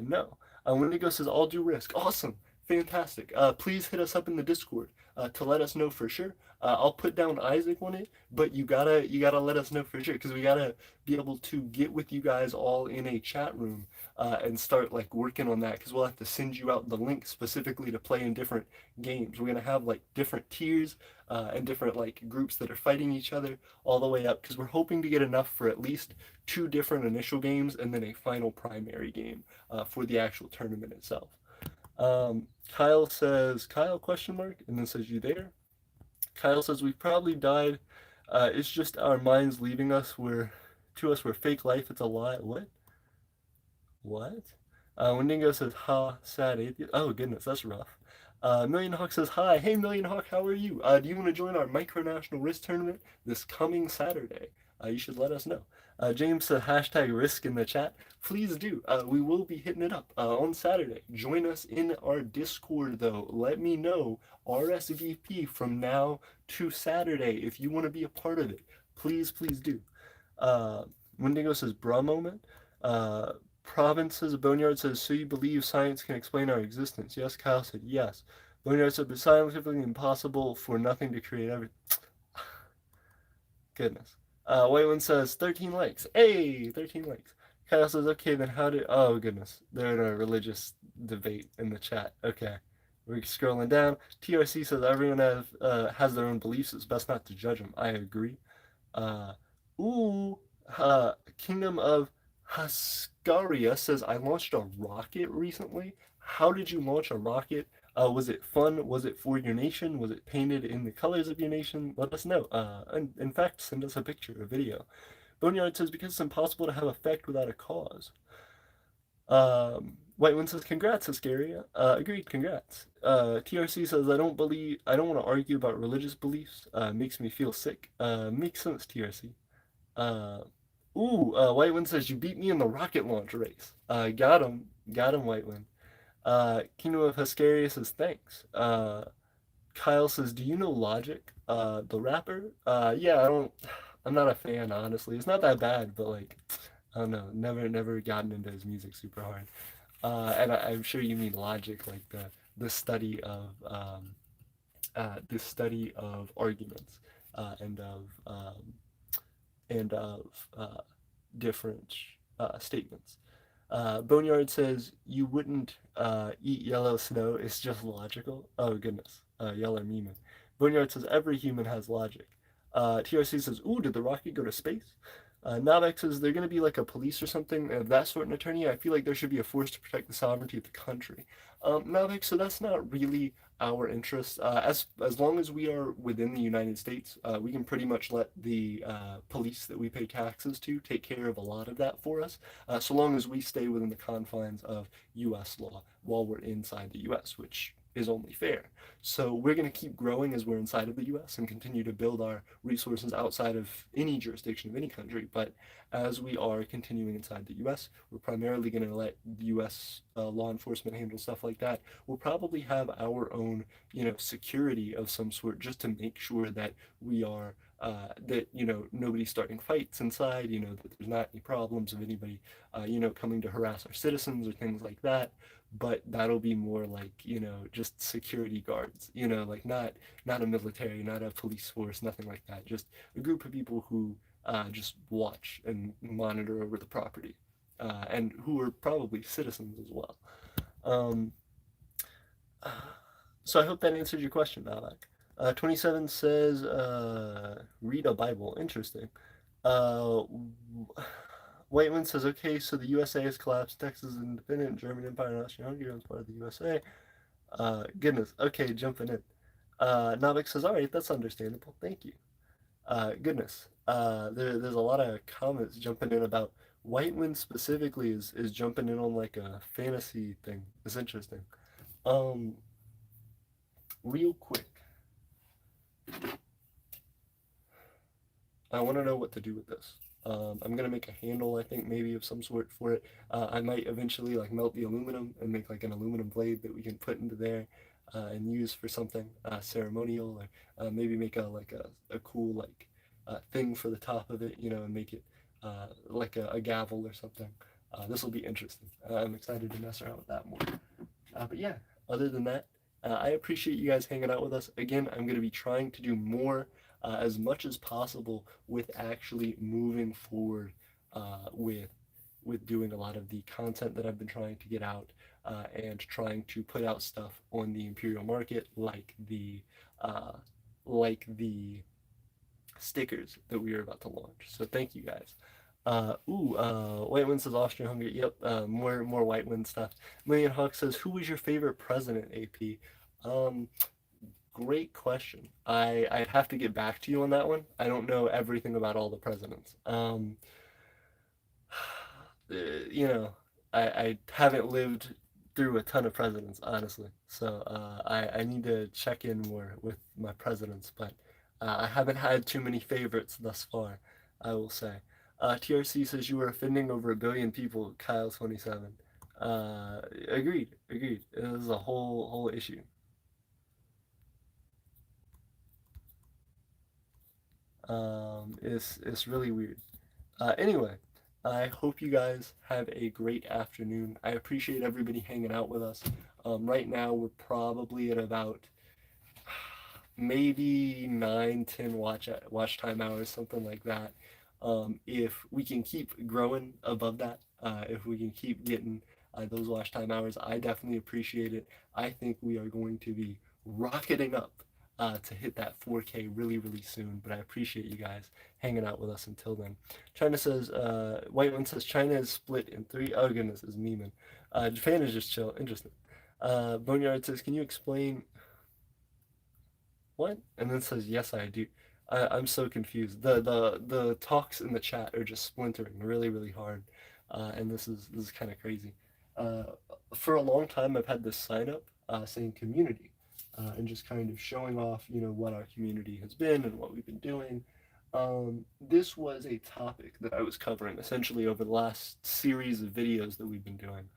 No. Wendigo says, all due risk. Awesome. Fantastic. Please hit us up in the Discord to let us know for sure. I'll put down Isaac on it, but you gotta let us know for sure because we gotta be able to get with you guys all in a chat room and start like working on that because we'll have to send you out the link specifically to play in different games. We're gonna have like different tiers and different like groups that are fighting each other all the way up because we're hoping to get enough for at least 2 different initial games and then a final primary game for the actual tournament itself. Kyle says, Kyle question mark, and then says, you there? Kyle says, we've probably died. It's just our minds leaving us. To us, we're fake life. It's a lie. What? What? Wendigo says, ha, sad atheist. Oh, goodness, that's rough. Million Hawk says, hi. Hey, Million Hawk, how are you? Do you want to join our Micronational Risk Tournament this coming Saturday? You should let us know. James said, hashtag risk in the chat. Please do. We will be hitting it up on Saturday. Join us in our Discord, though. Let me know RSVP from now to Saturday if you want to be a part of it. Please, please do. Wendigo says, bruh moment. Province says, Boneyard says, so you believe science can explain our existence? Yes, Kyle said, yes. Boneyard said, "It's scientifically impossible for nothing to create everything." Goodness. White one says 13 likes. Hey, 13 likes. Kyle says, okay, then how did? Oh goodness, they're in a religious debate in the chat. Okay, we're scrolling down. TRC says everyone has their own beliefs. It's best not to judge them. I agree. Uh, ooh, Kingdom of Haskaria says I launched a rocket recently. How did you launch a rocket? Was it fun? Was it for your nation? Was it painted in the colors of your nation? Let us know. And in fact, send us a picture, a video. Boneyard says because it's impossible to have effect without a cause. White one says congrats, Ascaria. Agreed, congrats. TRC says I don't want to argue about religious beliefs. Makes me feel sick. Makes sense, TRC. Uh, White one says you beat me in the rocket launch race. Got him, White one. Kingdom of Hescaria says thanks. Kyle says, do you know Logic, the rapper? Yeah, I'm not a fan, honestly. It's not that bad, but like, I don't know, never gotten into his music super hard. And I'm sure you mean Logic, like the study of arguments, and of different statements. Boneyard says you wouldn't eat yellow snow. It's just logical. Oh goodness, yellow meme. Boneyard says every human has logic. TRC says, "Ooh, did the rocket go to space?" Navek says they're going to be like a police or something of that sort in Eternia. I feel like there should be a force to protect the sovereignty of the country. Navek, so that's not really our interest. As long as we are within the United States, we can pretty much let the police that we pay taxes to take care of a lot of that for us, so long as we stay within the confines of U.S. law while we're inside the U.S., which is only fair. So we're going to keep growing as we're inside of the U.S. and continue to build our resources outside of any jurisdiction of any country. But as we are continuing inside the U.S., we're primarily going to let U.S. Law enforcement handle stuff like that. We'll probably have our own, security of some sort just to make sure that we are that nobody's starting fights inside. That there's not any problems of anybody, coming to harass our citizens or things like that. But that'll be more like just security guards. Like not a military, not a police force, nothing like that. Just a group of people who just watch and monitor over the property, and who are probably citizens as well. Um, so I hope that answered your question, Balak. 27 says, read a Bible. Interesting. Uh, Whiteman says, okay, so the USA has collapsed, Texas is independent, German Empire and Austria-Hungary is part of the USA. Goodness. Okay, jumping in. Navik says, all right, that's understandable. Thank you. Goodness. There's a lot of comments jumping in about Whiteman specifically is jumping in on like a fantasy thing. It's interesting. Um, Real quick, I want to know what to do with this. I'm gonna make a handle, I think maybe of some sort for it. I might eventually like melt the aluminum and make like an aluminum blade that we can put into there, and use for something ceremonial, or maybe make a cool like thing for the top of it, and make it like a gavel or something. This will be interesting. I'm excited to mess around with that more. But yeah, other than that, I appreciate you guys hanging out with us. Again, I'm going to be trying to do more, as much as possible, with actually moving forward, with doing a lot of the content that I've been trying to get out, and trying to put out stuff on the Imperial market, uh, like the stickers that we are about to launch. So thank you guys. White Wind says Austria Hungary. Yep, more White Wind stuff. Million Hawk says, who was your favorite president, AP? Um, Great question. I'd have to get back to you on that one. I don't know everything about all the presidents. You know, I haven't lived through a ton of presidents, honestly. So I need to check in more with my presidents, but I haven't had too many favorites thus far, I will say. TRC says you were offending over 1 billion people, Kyle 27. Agreed. It was a whole issue. It's really weird. Anyway, I hope you guys have a great afternoon. I appreciate everybody hanging out with us. Right now, we're probably at about maybe 9, 10 watch time hours, something like that. If we can keep growing above that, if we can keep getting those watch time hours, I definitely appreciate it. I think we are going to be rocketing up to hit that 4K really, really soon. But I appreciate you guys hanging out with us until then. China says, White One says China is split in three. Oh goodness, is memeing. Japan is just chill. Interesting. Boneyard says, can you explain what? And then says, yes, I do. I'm so confused. The talks in the chat are just splintering really, really hard. And this is kind of crazy. Uh, for a long time, I've had this sign up saying community and just kind of showing off, what our community has been and what we've been doing. This was a topic that I was covering essentially over the last series of videos that we've been doing.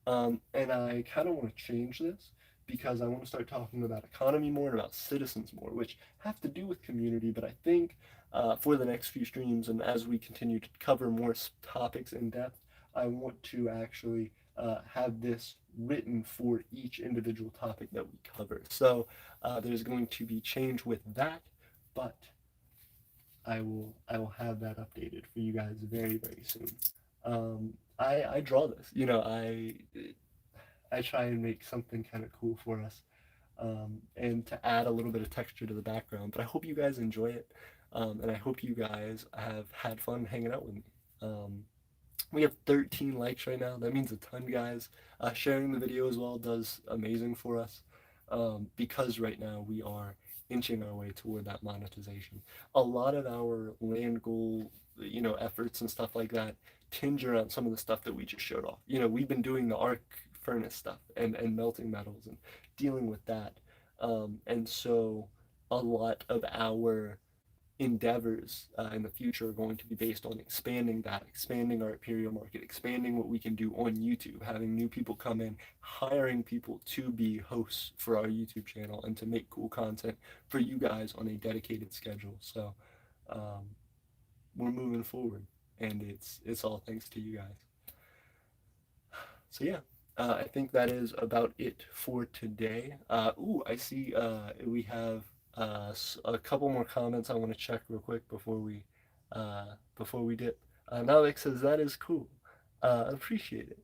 And I kind of want to change this because I want to start talking about economy more and about citizens more, which have to do with community. But I think for the next few streams and as we continue to cover more topics in depth, I want to actually have this written for each individual topic that we cover. So there's going to be change with that, but I will have that updated for you guys very, very soon. I draw this, I try and make something kind of cool for us, and to add a little bit of texture to the background. But I hope you guys enjoy it, and I hope you guys have had fun hanging out with me. Um, we have 13 likes right now. That means a ton, guys. Sharing the video as well does amazing for us, because right now we are inching our way toward that monetization. A lot of our land goal, efforts and stuff like that tinge around some of the stuff that we just showed off. We've been doing the arc furnace stuff and melting metals and dealing with that. And so a lot of our endeavors in the future are going to be based on expanding that, expanding our Imperial market, expanding what we can do on YouTube, having new people come in, hiring people to be hosts for our YouTube channel and to make cool content for you guys on a dedicated schedule. So um, we're moving forward, and it's all thanks to you guys. So yeah, I think that is about it for today. I see we have a couple more comments I want to check real quick before we dip. Nalik says that is cool. Appreciate it.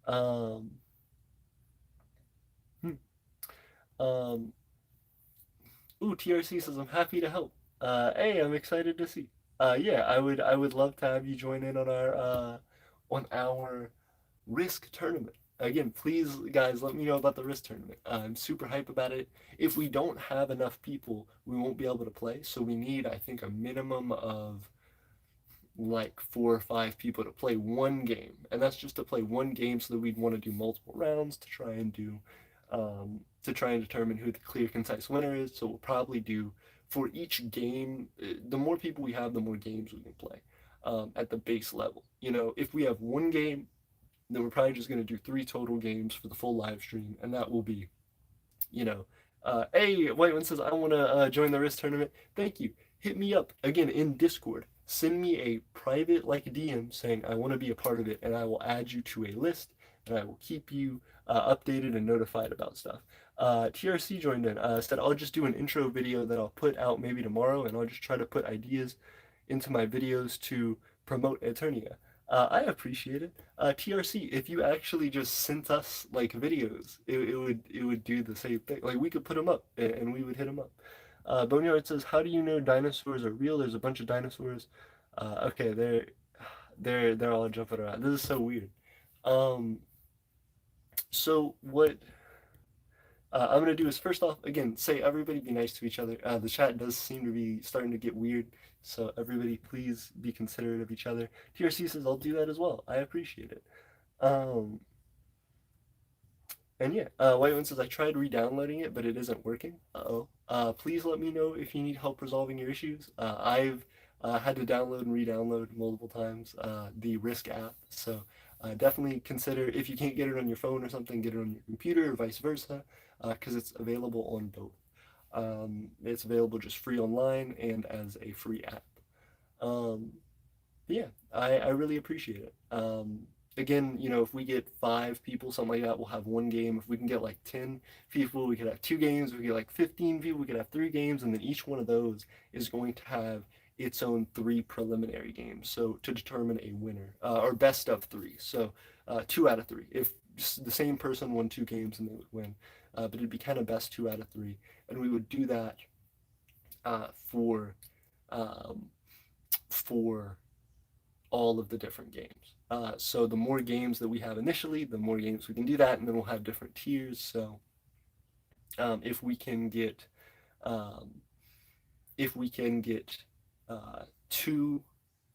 Um, hmm. um, TRC says I'm happy to help. Hey, I'm excited to see. Yeah, I would love to have you join in on our Risk tournament. Again, please, guys, let me know about the Risk tournament. I'm super hype about it. If we don't have enough people, we won't be able to play. So we need, I think, a minimum of like 4 or 5 people to play one game, and that's just to play one game. So that we'd want to do multiple rounds to try and determine who the clear, concise winner is. So we'll probably do for each game. The more people we have, the more games we can play at the base level. If we have one game, then we're probably just going to do 3 total games for the full live stream, and that will be, you know, hey, White One says I want to join the Risk tournament. Thank you. Hit me up again in Discord. Send me a private like DM saying I want to be a part of it, and I will add you to a list, and I will keep you updated and notified about stuff. TRC joined in. Said I'll just do an intro video that I'll put out maybe tomorrow, and I'll just try to put ideas into my videos to promote Aeternia. I appreciate it. TRC, if you actually just sent us like videos, it would do the same thing. Like we could put them up and we would hit them up. Boneyard says, "How do you know dinosaurs are real? There's a bunch of dinosaurs." Okay, they're all jumping around. This is so weird. Um, so what I'm gonna do is first off, again, say everybody be nice to each other. The chat does seem to be starting to get weird, so everybody please be considerate of each other. TRC says I'll do that as well. I appreciate it. Um, and yeah, White One says I tried re-downloading it, but it isn't working. Uh-oh. Please let me know if you need help resolving your issues. I've had to download and re-download multiple times the Risk app, so definitely consider if you can't get it on your phone or something, get it on your computer or vice versa, because it's available on both. It's available just free online and as a free app. Um, yeah, I really appreciate it. again, you know, if we get 5 people, something like that, we'll have one game. If we can get like 10 people, we could have 2 games. If we get like 15 people, we could have 3 games, and then each one of those is going to have its own 3 preliminary games. So to determine a winner, or best of 3. So 2 out of 3. If the same person won 2 games, and they would win, but it'd be kind of best 2 out of 3, and we would do that for um, for all of the different games. So the more games that we have initially, the more games we can do that, and then we'll have different tiers. So if we can get um, if we can get 2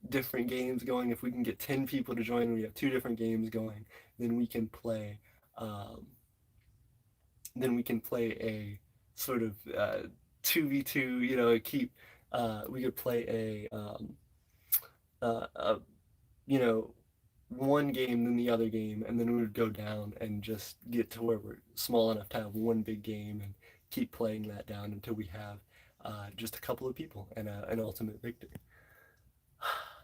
different games going, if we can get 10 people to join, and we have 2 different games going, then we can play um, a sort of 2v2. You know, we could play a you know, one game than the other game, and then we would go down and just get to where we're small enough to have one big game and keep playing that down until we have just a couple of people and an ultimate victory.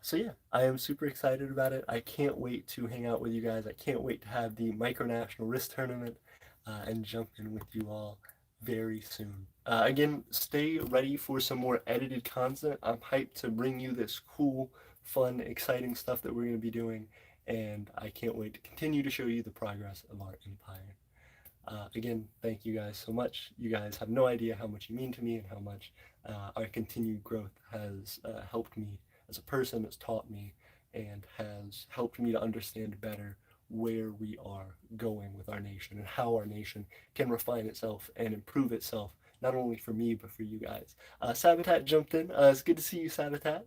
So yeah, I am super excited about it. I can't wait to hang out with you guys. I can't wait to have the micronational wrist tournament and jump in with you all very soon. Again, stay ready for some more edited content. I'm hyped to bring you this cool, fun, exciting stuff that we're going to be doing, and I can't wait to continue to show you the progress of our empire. Again, thank you guys so much. You guys have no idea how much you mean to me and how much our continued growth has helped me as a person, has taught me, and has helped me to understand better where we are going with our nation and how our nation can refine itself and improve itself, not only for me, but for you guys. Sabotat jumped in. It's good to see you, Sabotat.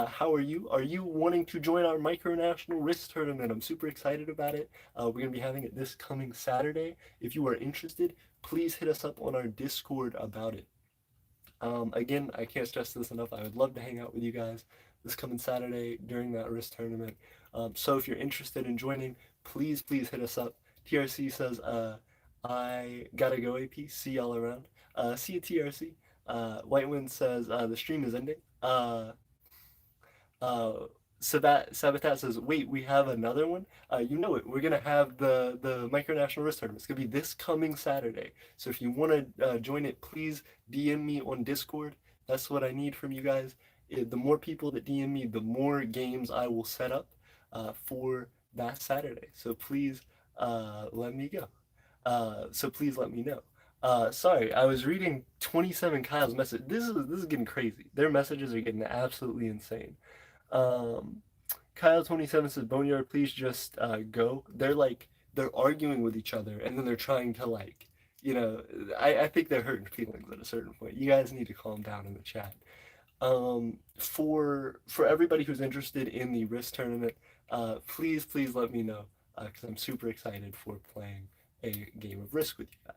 How are you? Are you wanting to join our micronational wrist tournament? I'm super excited about it. We're going to be having it this coming Saturday. If you are interested, please hit us up on our Discord about it. Again, I can't stress this enough. I would love to hang out with you guys this coming Saturday during that wrist tournament. So if you're interested in joining, please hit us up. TRC says, I gotta go, AP. See y'all around. See you, TRC. White Wind says, the stream is ending. Uh, Sabotat says, wait, we have another one? You know it. We're going to have the micronational wrist tournament. It's going to be this coming Saturday. So if you want to join it, please DM me on Discord. That's what I need from you guys. The more people that DM me, the more games I will set up for that Saturday. So please let me go. So please let me know. Sorry, I was reading 27 Kyle's message. This is getting crazy. Their messages are getting absolutely insane. Um, Kyle27 says, Boneyard, please just go. They're arguing with each other, and then they're trying to you know, I think they're hurting feelings at a certain point. You guys need to calm down in the chat. For everybody who's interested in the Risk tournament, please let me know, because I'm super excited for playing a game of Risk with you guys.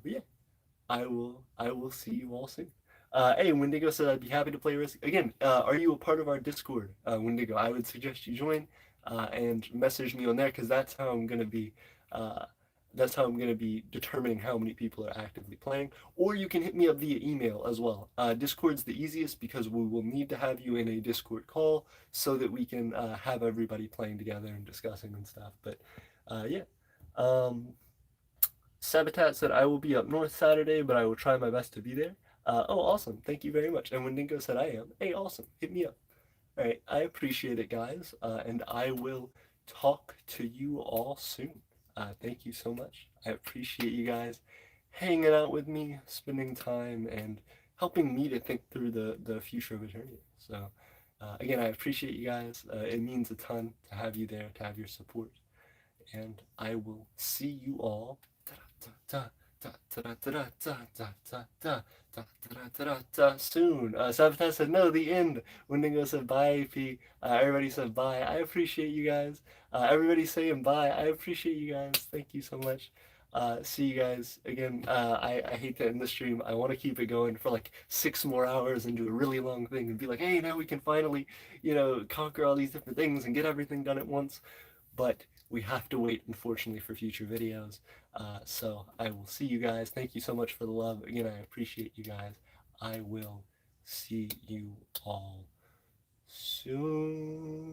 But yeah, I will see you all soon. Hey, Wendigo said I'd be happy to play Risk. Again, are you a part of our Discord, Wendigo? I would suggest you join and message me on there, because that's how I'm gonna be determining how many people are actively playing. Or you can hit me up via email as well. Discord's the easiest, because we will need to have you in a Discord call so that we can have everybody playing together and discussing and stuff. But yeah. Sabotat said, I will be up north Saturday, but I will try my best to be there. Oh, awesome. Thank you very much. And Wendigo said, I am. Hey, awesome. Hit me up. All right. I appreciate it, guys. And I will talk to you all soon. Thank you so much. I appreciate you guys hanging out with me, spending time, and helping me to think through the future of Aeternia. So, again, I appreciate you guys. It means a ton to have you there, to have your support. And I will see you all soon. Sabotage said, no, the end. Wendigo said, bye, AP. Everybody said, bye. I appreciate you guys. Everybody saying bye. I appreciate you guys. Thank you so much. See you guys again. I hate to end the stream. I want to keep it going for like 6 more hours and do a really long thing and be like, hey, now we can finally, you know, conquer all these different things and get everything done at once. But we have to wait, unfortunately, for future videos. So I will see you guys. Thank you so much for the love. Again, I appreciate you guys. I will see you all soon.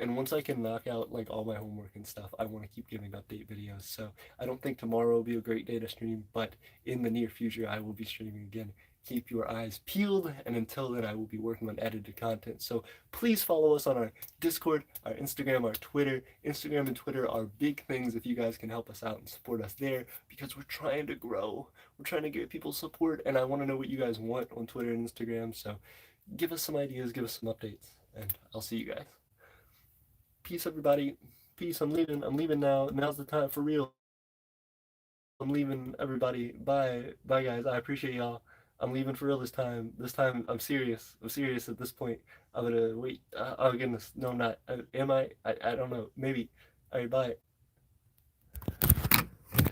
And once I can knock out like all my homework and stuff, I want to keep giving update videos. So I don't think tomorrow will be a great day to stream, but in the near future, I will be streaming again. Keep your eyes peeled, and until then, I will be working on edited content. So please follow us on our Discord, our Instagram, our Twitter. Instagram and Twitter are big things if you guys can help us out and support us there because we're trying to grow. We're trying to get people support, and I want to know what you guys want on Twitter and Instagram. So give us some ideas, give us some updates, and I'll see you guys. Peace, everybody. Peace. I'm leaving. I'm leaving now. Now's the time for real. I'm leaving, everybody. Bye. Bye, guys. I appreciate y'all. I'm leaving for real this time. This time, I'm serious. I'm serious at this point. I'm gonna wait. Oh, goodness. No, I'm not. Am I? I don't know. Maybe. All right, bye.